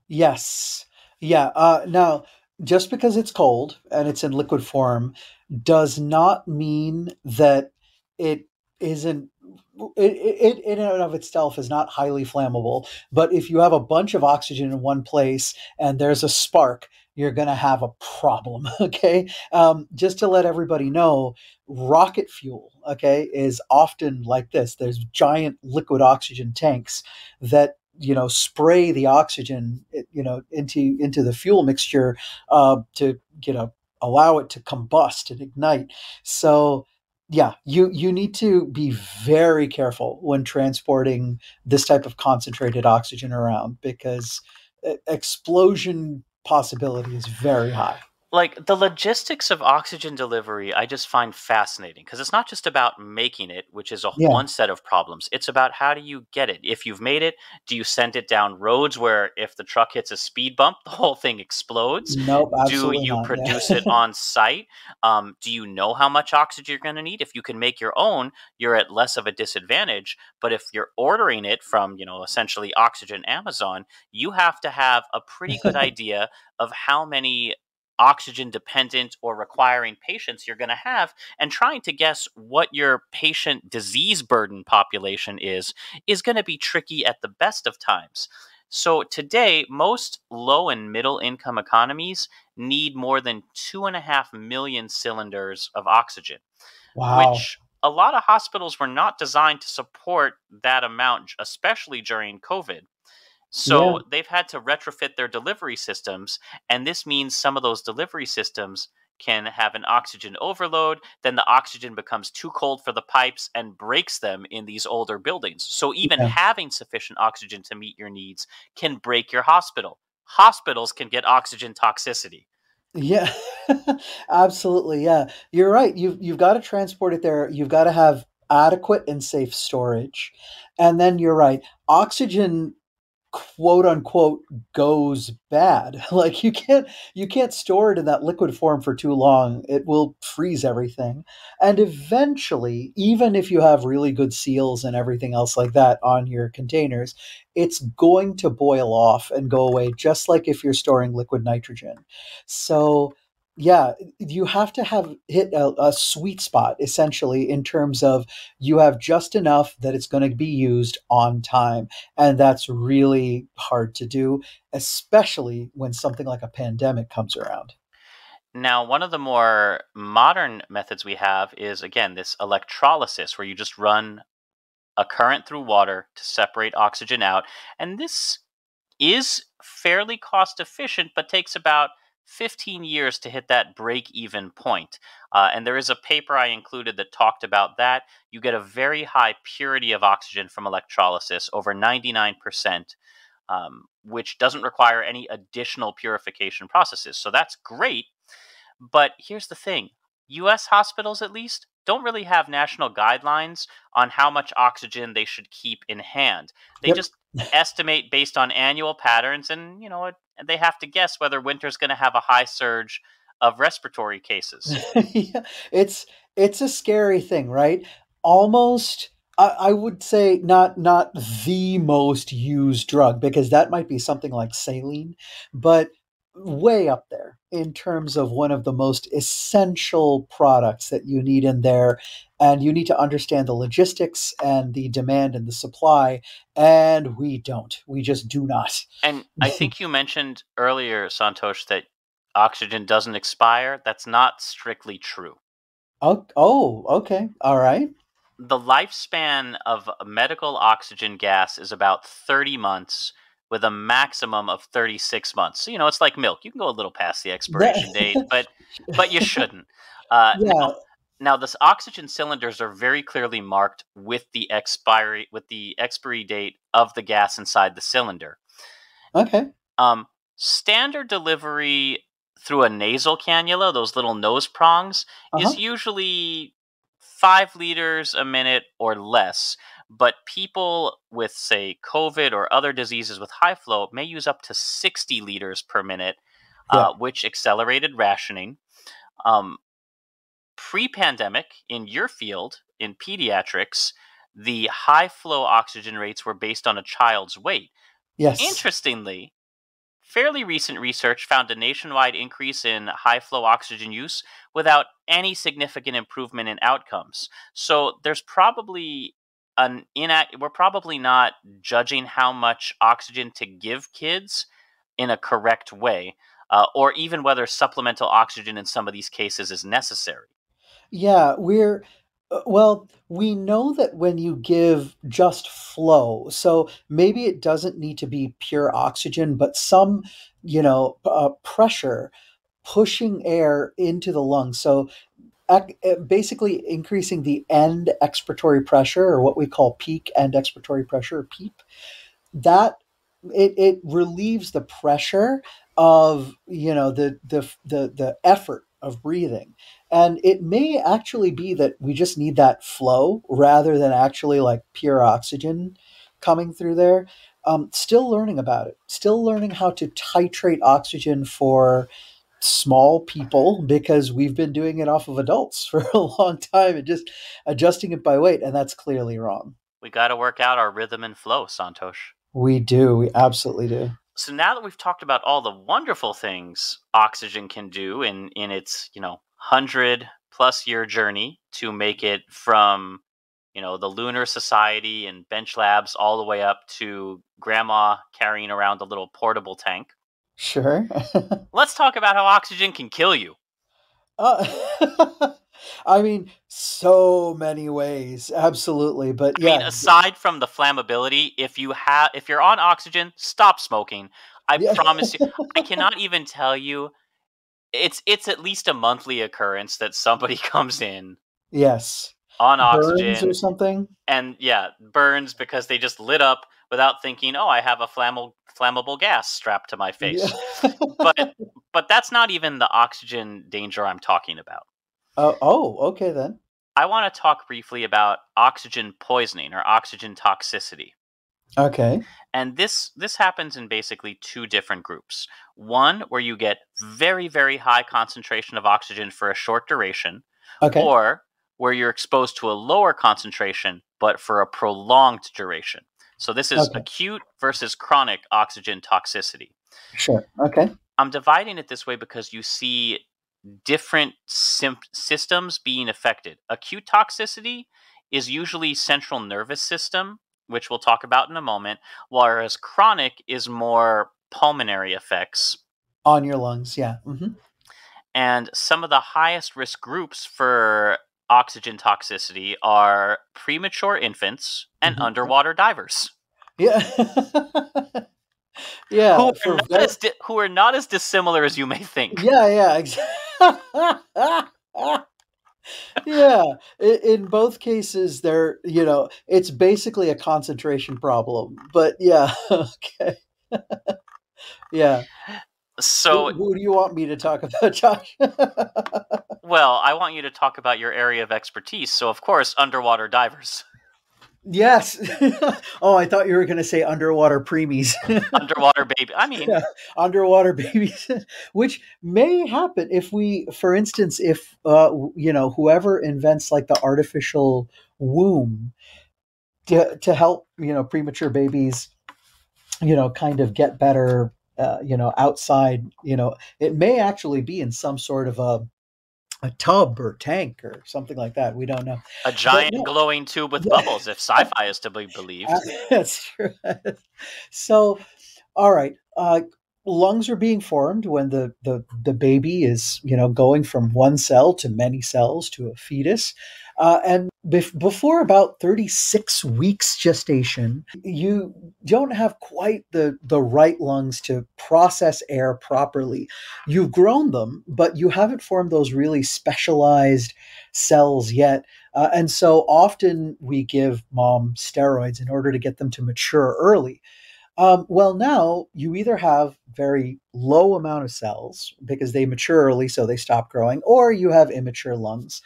Yes. Yeah. Now, just because it's cold and it's in liquid form does not mean that it isn't. It in and of itself is not highly flammable. But if you have a bunch of oxygen in one place and there's a spark, you're going to have a problem. Okay. Just to let everybody know, rocket fuel, okay, is often like this. There's giant liquid oxygen tanks that spray the oxygen into the fuel mixture to allow it to combust and ignite. So yeah, you need to be very careful when transporting this type of concentrated oxygen around, because explosion possibility is very high. Like the logistics of oxygen delivery, I just find fascinating because it's not just about making it, which is Yeah. one set of problems. It's about how do you get it? If you've made it, do you send it down roads where if the truck hits a speed bump, the whole thing explodes? Nope, Do absolutely you not. produce it Yeah. on site? Do you know how much oxygen you're going to need? If you can make your own, you're at less of a disadvantage. But if you're ordering it from, essentially Oxygen Amazon, you have to have a pretty good idea of how many oxygen dependent or requiring patients you're going to have, and trying to guess what your patient disease burden population is going to be tricky at the best of times. So today most low and middle income economies need more than 2.5 million cylinders of oxygen, Wow. which a lot of hospitals were not designed to support that amount, especially during COVID. Yeah. So they've had to retrofit their delivery systems, and this means some of those delivery systems can have an oxygen overload. Then the oxygen becomes too cold for the pipes and breaks them in these older buildings. So even Yeah. having sufficient oxygen to meet your needs can break your hospital. Hospitals can get oxygen toxicity. Yeah, absolutely. Yeah, you're right. You've got to transport it there. You've got to have adequate and safe storage, and then you're right. Oxygen. quote unquote goes bad. Like you can't store it in that liquid form for too long. It will freeze everything. And eventually, even if you have really good seals and everything else like that on your containers, it's going to boil off and go away just like if you're storing liquid nitrogen. So yeah, you have to have hit a sweet spot essentially in terms of you have just enough that it's going to be used on time, and that's really hard to do, especially when something like a pandemic comes around. Now, one of the more modern methods we have is, again, this electrolysis, where you just run a current through water to separate oxygen out. And this is fairly cost efficient, but takes about 15 years to hit that break even point. And there is a paper I included that talked about that. You get a very high purity of oxygen from electrolysis, over 99%, which doesn't require any additional purification processes. So that's great. But here's the thing, US hospitals, at least, don't really have national guidelines on how much oxygen they should keep in hand. They Yep. just estimate based on annual patterns, and they have to guess whether winter's going to have a high surge of respiratory cases. Yeah, it's a scary thing, right? Almost, I would say not the most used drug, because that might be something like saline, but way up there in terms of one of the most essential products that you need in there, and you need to understand the logistics and the demand and the supply, and we don't. We just do not. And I think you mentioned earlier, Santosh, that oxygen doesn't expire. That's not strictly true. Oh, okay. All right. The lifespan of a medical oxygen gas is about 30 months with a maximum of 36 months. So, it's like milk. You can go a little past the expiration date, That but you shouldn't. Uh, yeah. now, now this oxygen cylinders are very clearly marked with the expiry date of the gas inside the cylinder. Okay. Um, Standard delivery through a nasal cannula, those little nose prongs, is Uh-huh. usually 5 liters a minute or less. But people with, say, COVID or other diseases with high flow may use up to 60 liters per minute, Yeah. which accelerated rationing. Um, Pre pandemic, in your field, in pediatrics, the high flow oxygen rates were based on a child's weight. Yes. Interestingly, fairly recent research found a nationwide increase in high flow oxygen use without any significant improvement in outcomes. So there's probably we're probably not judging how much oxygen to give kids in a correct way, or even whether supplemental oxygen in some of these cases is necessary. Yeah, well, we know that when you give just flow, so maybe it doesn't need to be pure oxygen, but some, pressure pushing air into the lungs. So basically increasing the end expiratory pressure, or what we call peak end expiratory pressure, or PEEP, that it relieves the pressure of the effort of breathing, and it may actually be that we just need that flow rather than actually like pure oxygen coming through there. Still learning about it, still learning how to titrate oxygen for small people, because we've been doing it off of adults for a long time and just adjusting it by weight, and that's clearly wrong. We got to work out our rhythm and flow, Santosh. We do, we absolutely do. So now that we've talked about all the wonderful things oxygen can do in its 100+ year journey to make it from the Lunar Society and bench labs all the way up to grandma carrying around a little portable tank, Sure. let's talk about how oxygen can kill you. I mean, so many ways, absolutely. But I mean, yeah, aside from the flammability, if you're on oxygen, stop smoking. I yeah, promise you. I cannot even tell you, it's at least a monthly occurrence that somebody comes in yes. on Burns or oxygen something. and, yeah, burns because they just lit up without thinking, "Oh, I have a flammable gas strapped to my Yeah. face." But but that's not even the oxygen danger I'm talking about. Okay then. I want to talk briefly about oxygen poisoning or oxygen toxicity. Okay. And this happens in basically two different groups. One where you get very, very high concentration of oxygen for a short duration, Okay. or where you're exposed to a lower concentration but for a prolonged duration. So this is Okay. acute versus chronic oxygen toxicity. Sure. Okay. I'm dividing it this way because you see different systems being affected. Acute toxicity is usually central nervous system, which we'll talk about in a moment, whereas chronic is more pulmonary effects. On your lungs. Yeah. And some of the highest risk groups for oxygen toxicity are premature infants and Hmm. underwater divers, Yeah. Yeah. For who are not as dissimilar as you may think. yeah. Yeah. Yeah. In both cases, it's basically a concentration problem. But yeah. Okay. Yeah. So, Who do you want me to talk about, Josh? well, I want you to talk about your area of expertise. So, of course, underwater divers. Yes. Oh, I thought you were going to say underwater preemies. Underwater baby. I mean, Yeah, underwater babies, which may happen if we, for instance, if whoever invents like the artificial womb to help premature babies, kind of get better, outside, it may actually be in some sort of a tub or tank or something like that. We don't know, a but giant no, glowing tube with yeah, bubbles, if sci fi is to be believed. that's true. So, all right. Lungs are being formed when the baby is, going from one cell to many cells to a fetus. And before about 36 weeks gestation, you don't have quite the right lungs to process air properly. You've grown them, but you haven't formed those really specialized cells yet. And so often we give mom steroids in order to get them to mature early. Well, now you either have very low amount of cells because they mature early, so they stop growing, or you have immature lungs.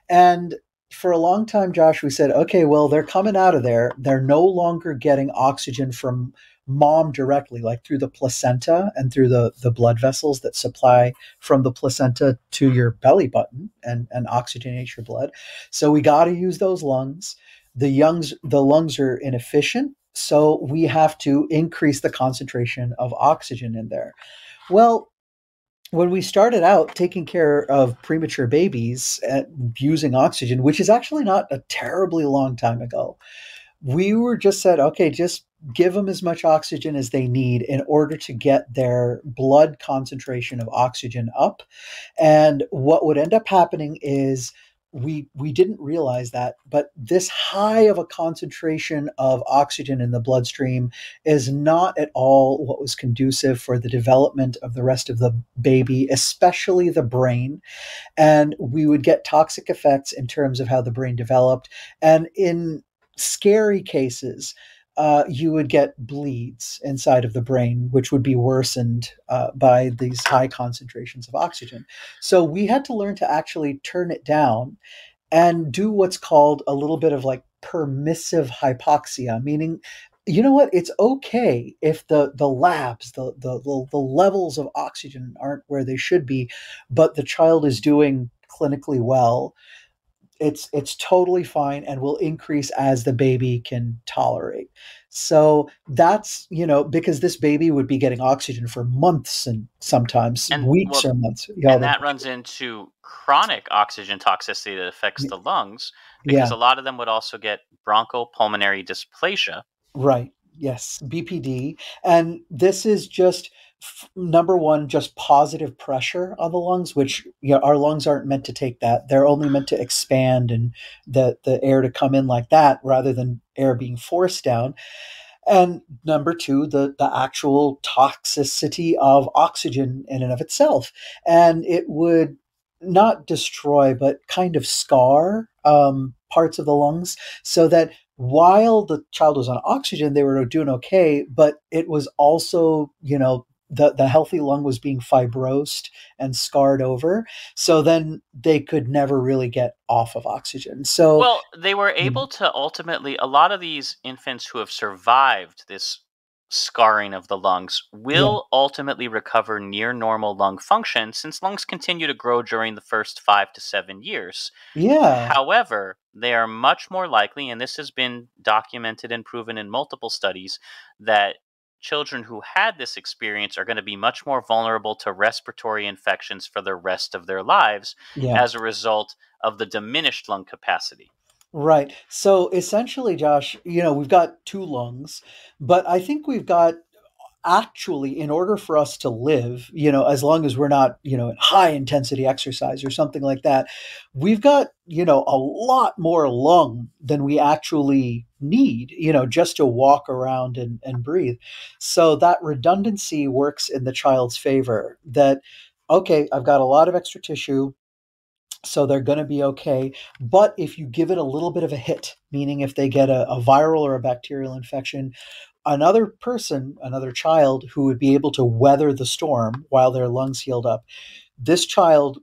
And for a long time, Josh, we said, okay, well, they're coming out of there. They're no longer getting oxygen from mom directly, like through the placenta and through the blood vessels that supply from the placenta to your belly button and oxygenate your blood. So we got to use those lungs. The lungs are inefficient, so we have to increase the concentration of oxygen in there. Well, when we started out taking care of premature babies using oxygen, which is actually not a terribly long time ago, we were just said, okay, just give them as much oxygen as they need in order to get their blood concentration of oxygen up. And what would end up happening is we didn't realize that, but this high of a concentration of oxygen in the bloodstream is not at all what was conducive for the development of the rest of the baby, especially the brain. And we would get toxic effects in terms of how the brain developed. And in scary cases, you would get bleeds inside of the brain, which would be worsened by these high concentrations of oxygen. So we had to learn to actually turn it down and do what's called a little bit of like permissive hypoxia, meaning, you know what, it's okay if the labs the levels of oxygen aren't where they should be, but the child is doing clinically well. It's totally fine and will increase as the baby can tolerate. So that's, because this baby would be getting oxygen for months and sometimes And weeks well, or months. Yeah, and that runs into chronic oxygen toxicity that affects the lungs because yeah. a lot of them would also get bronchopulmonary dysplasia. Right. Yes. BPD. And this is just number one, just positive pressure on the lungs, which, our lungs aren't meant to take that. They're only meant to expand and the air to come in like that rather than air being forced down. And number two, the actual toxicity of oxygen in and of itself. And it would not destroy, but kind of scar parts of the lungs so that while the child was on oxygen, they were doing okay, but it was also, the healthy lung was being fibrosed and scarred over. So then they could never really get off of oxygen. So Well, they were able to ultimately, a lot of these infants who have survived this scarring of the lungs yeah, will ultimately recover near normal lung function since lungs continue to grow during the first 5 to 7 years. yeah, However, they are much more likely, and this has been documented and proven in multiple studies, that children who had this experience are going to be much more vulnerable to respiratory infections for the rest of their lives yeah. as a result of the diminished lung capacity. Right. So essentially, Josh, we've got two lungs, but I think we've got actually, in order for us to live, as long as we're not, in high intensity exercise or something like that, we've got, a lot more lung than we actually need, just to walk around and breathe. So that redundancy works in the child's favor that, okay, I've got a lot of extra tissue, so they're going to be okay. But if you give it a little bit of a hit, meaning if they get a viral or a bacterial infection, another person, another child who would be able to weather the storm while their lungs healed up, this child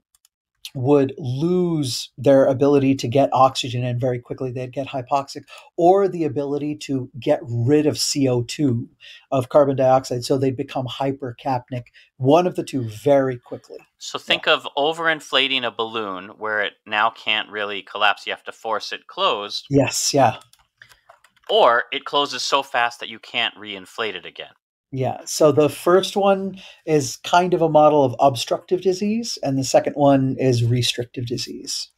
would lose their ability to get oxygen in very quickly. They'd get hypoxic, or the ability to get rid of CO2, of carbon dioxide. So they'd become hypercapnic, one of the two, very quickly. So Yeah. think of overinflating a balloon where it now can't really collapse. You have to force it closed, Yes. Yeah. or it closes so fast that you can't reinflate it again. Yeah. So the first one is kind of a model of obstructive disease, and the second one is restrictive disease.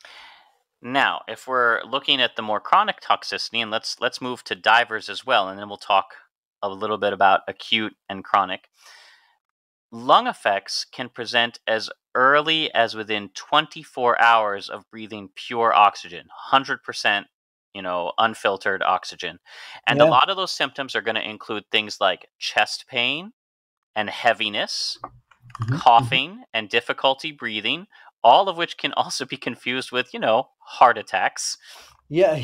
Now, if we're looking at the more chronic toxicity, and let's move to divers as well, and then we'll talk a little bit about acute and chronic. Lung effects can present as early as within 24 hours of breathing pure oxygen, 100%, unfiltered oxygen. And a Yeah. lot of those symptoms are going to include things like chest pain and heaviness, Mhm, mhm. coughing and difficulty breathing, all of which can also be confused with, heart attacks. Yeah.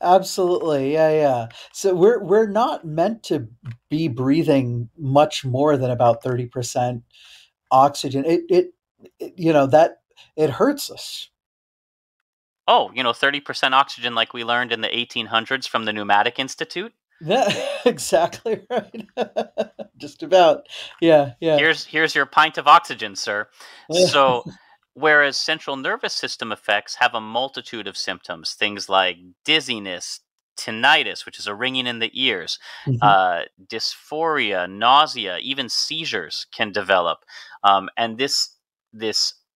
Absolutely. Yeah, yeah. So we're not meant to be breathing much more than about 30% oxygen. That it hurts us. Oh, 30% oxygen like we learned in the 1800s from the Pneumatic Institute. Yeah, exactly right. Just about. Yeah, yeah. Here's your pint of oxygen, sir. So, whereas central nervous system effects have a multitude of symptoms, things like dizziness, tinnitus, which is a ringing in the ears, Mhm, dysphoria, nausea, even seizures can develop, and this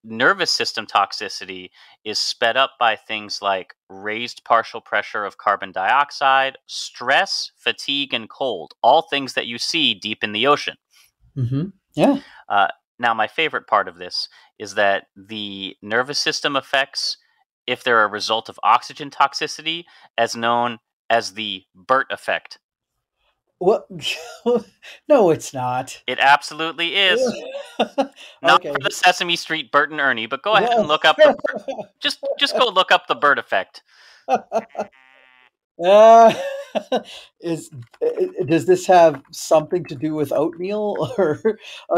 nervous system toxicity is sped up by things like raised partial pressure of carbon dioxide, stress, fatigue, and cold, all things that you see deep in the ocean. mhm. Yeah. Uh, Now, my favorite part of this is that the nervous system effects, if they're a result of oxygen toxicity, as known as the BERT effect. What? No, it's not. It absolutely is. Not Okay. for the Sesame Street Bert and Ernie, but go ahead No. and look up the BERT. Just go look up the BERT effect. Uh, is does this have something to do with oatmeal or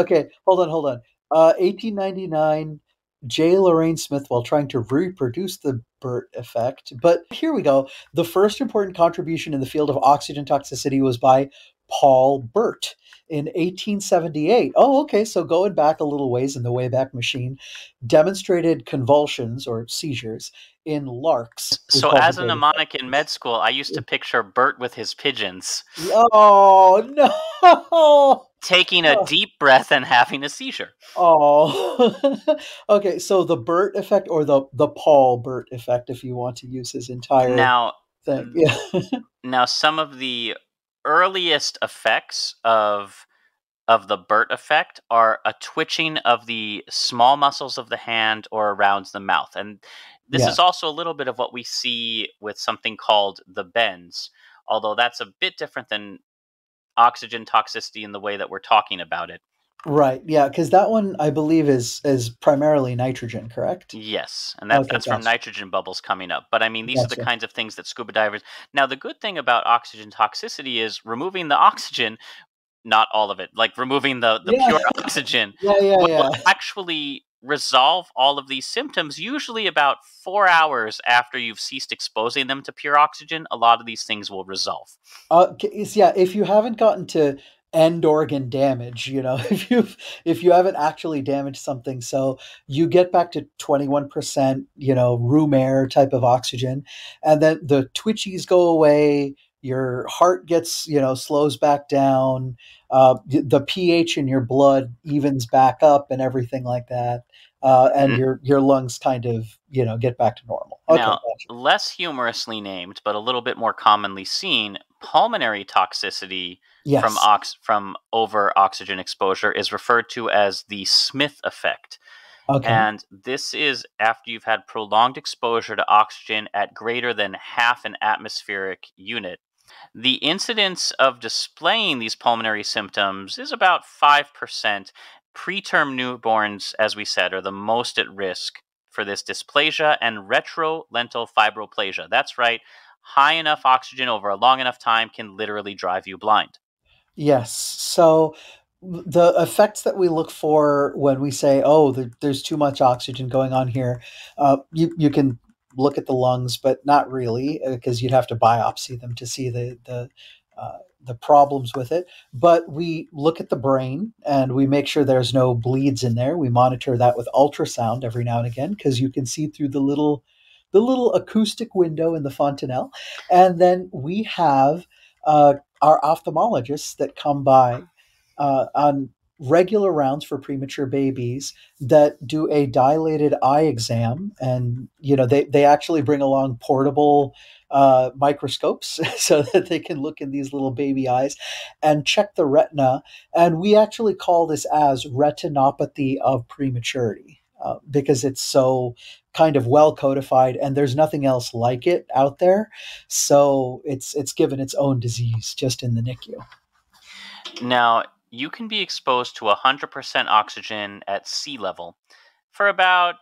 okay, hold on. 1899, J. Lorraine Smith while trying to reproduce the Burt effect. But here we go. The first important contribution in the field of oxygen toxicity was by Paul Burt in 1878. Oh, okay, so going back a little ways in the Wayback Machine, demonstrated convulsions or seizures in larks with So, as a cultivated mnemonic in med school, I used to picture Bert with his pigeons oh no! taking a deep breath and having a seizure. Oh, okay. So the Burt effect, or the Paul Burt effect, if you want to use his entire Now, thing. Yeah, Now, some of the earliest effects of the Burt effect are a twitching of the small muscles of the hand or around the mouth, and this yeah. is also a little bit of what we see with something called the bends, although that's a bit different than oxygen toxicity in the way that we're talking about it. Right. Yeah, because that one I believe is primarily nitrogen, correct? Yes, and Okay, that's from gotcha, nitrogen bubbles coming up. But I mean, these are the gotcha. kinds of things that scuba divers. Now, the good thing about oxygen toxicity is removing the oxygen not all of it, like removing the Yeah, pure oxygen, yeah, yeah, will yeah. actually resolve all of these symptoms. Usually about 4 hours after you've ceased exposing them to pure oxygen, a lot of these things will resolve. Yeah, if you haven't gotten to end organ damage, if you haven't actually damaged something, so you get back to 21%, room air type of oxygen, and then the twitchies go away, your heart gets, slows back down, the pH in your blood evens back up and everything like that. And your lungs kind of, get back to normal. Okay, Now, gotcha. less humorously named, but a little bit more commonly seen, pulmonary toxicity Yes. from over oxygen exposure is referred to as the Smith effect. Okay. And this is after you've had prolonged exposure to oxygen at greater than half an atmospheric unit. The incidence of displaying these pulmonary symptoms is about 5%. Preterm newborns, as we said, are the most at risk for this dysplasia and retrolental fibroplasia. That's right, high enough oxygen over a long enough time can literally drive you blind. Yes. So the effects that we look for when we say, "Oh, there's too much oxygen going on here," you can look at the lungs, but not really, because you'd have to biopsy them to see the problems with it. But we look at the brain and we make sure there's no bleeds in there. We monitor that with ultrasound every now and again because you can see through the little acoustic window in the fontanelle, and then we have our ophthalmologists that come by on regular rounds for premature babies that do a dilated eye exam, and they actually bring along portable microscopes so that they can look in these little baby eyes and check the retina, and we actually call this as retinopathy of prematurity, because it's so kind of well codified and there's nothing else like it out there, so it's given its own disease just in the NICU. Now, you can be exposed to 100% oxygen at sea level for about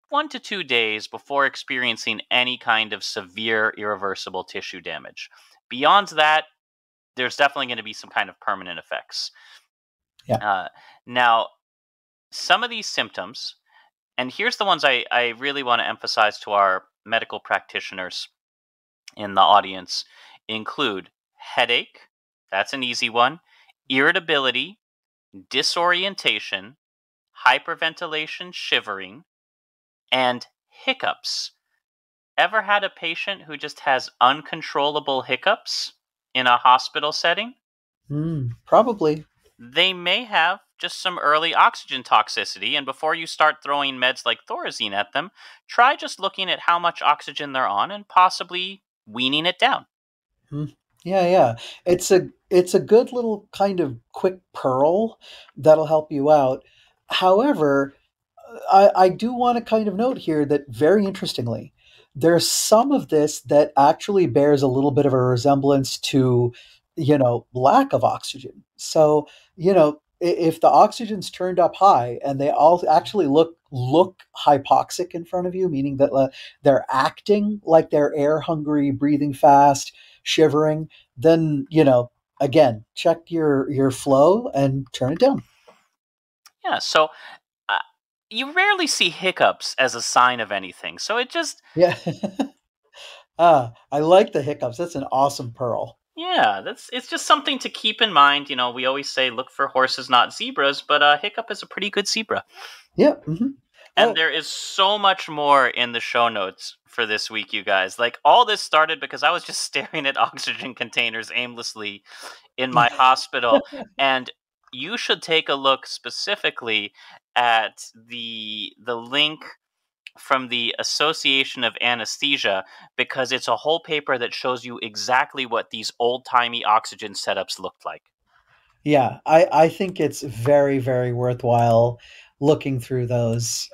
1 to 2 days before experiencing any kind of severe irreversible tissue damage. Beyond that, there's definitely going to be some kind of permanent effects. Yeah. Now, some of these symptoms, and here's the ones I really want to emphasize to our medical practitioners in the audience, include headache, that's an easy one, irritability, disorientation, hyperventilation, shivering, and hiccups. Ever had a patient who just has uncontrollable hiccups in a hospital setting? Probably. They may have just some early oxygen toxicity, and before you start throwing meds like Thorazine at them, try just looking at how much oxygen they're on and possibly weaning it down. Mm. Yeah, yeah. It's a good little kind of quick pearl that'll help you out. However, I do want to kind of note here that very interestingly, there's some of this that actually bears a little bit of a resemblance to, lack of oxygen. So, if the oxygen's turned up high and they all actually look hypoxic in front of you, meaning that they're acting like they're air hungry, breathing fast, shivering, then, again, check your flow and turn it down. Yeah, so uh, you rarely see hiccups as a sign of anything, so it just Yeah. I like the hiccups. That's an awesome pearl. yeah, that's it's just something to keep in mind. We always say look for horses, not zebras, but hiccup is a pretty good zebra. Yeah. Hmm. And Uh, there is so much more in the show notes for this week, you guys. Like, all this started because I was just staring at oxygen containers aimlessly in my hospital. And you should take a look specifically at the link from the Association of Anesthesia, because it's a whole paper that shows you exactly what these old-timey oxygen setups looked like. yeah, I think it's very, very worthwhile looking through those.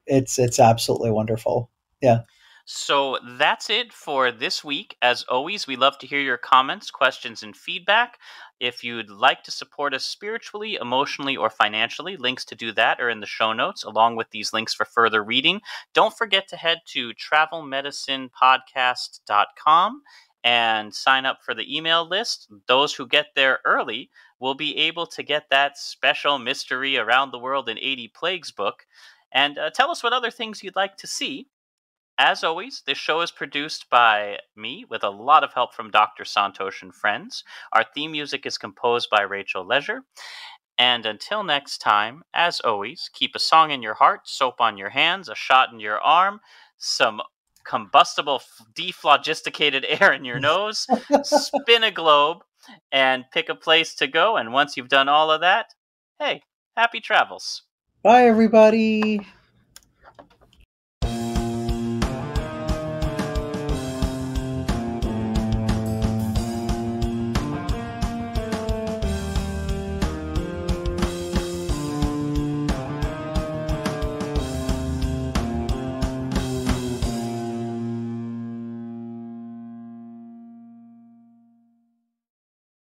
It's absolutely wonderful. Yeah. So that's it for this week. As always, we love to hear your comments, questions, and feedback. If you'd like to support us spiritually, emotionally, or financially, links to do that are in the show notes, along with these links for further reading. Don't forget to head to travelmedicinepodcast.com and sign up for the email list. Those who get there early we'll be able to get that special mystery around the world in 80 plagues book. And tell us what other things you'd like to see. As always, this show is produced by me with a lot of help from Dr. Santosh and friends. Our theme music is composed by Rachel Leisure. And until next time, as always, keep a song in your heart, soap on your hands, a shot in your arm, some combustible, dephlogisticated air in your nose, spin a globe, and pick a place to go. And once you've done all of that, hey, happy travels. Bye, everybody.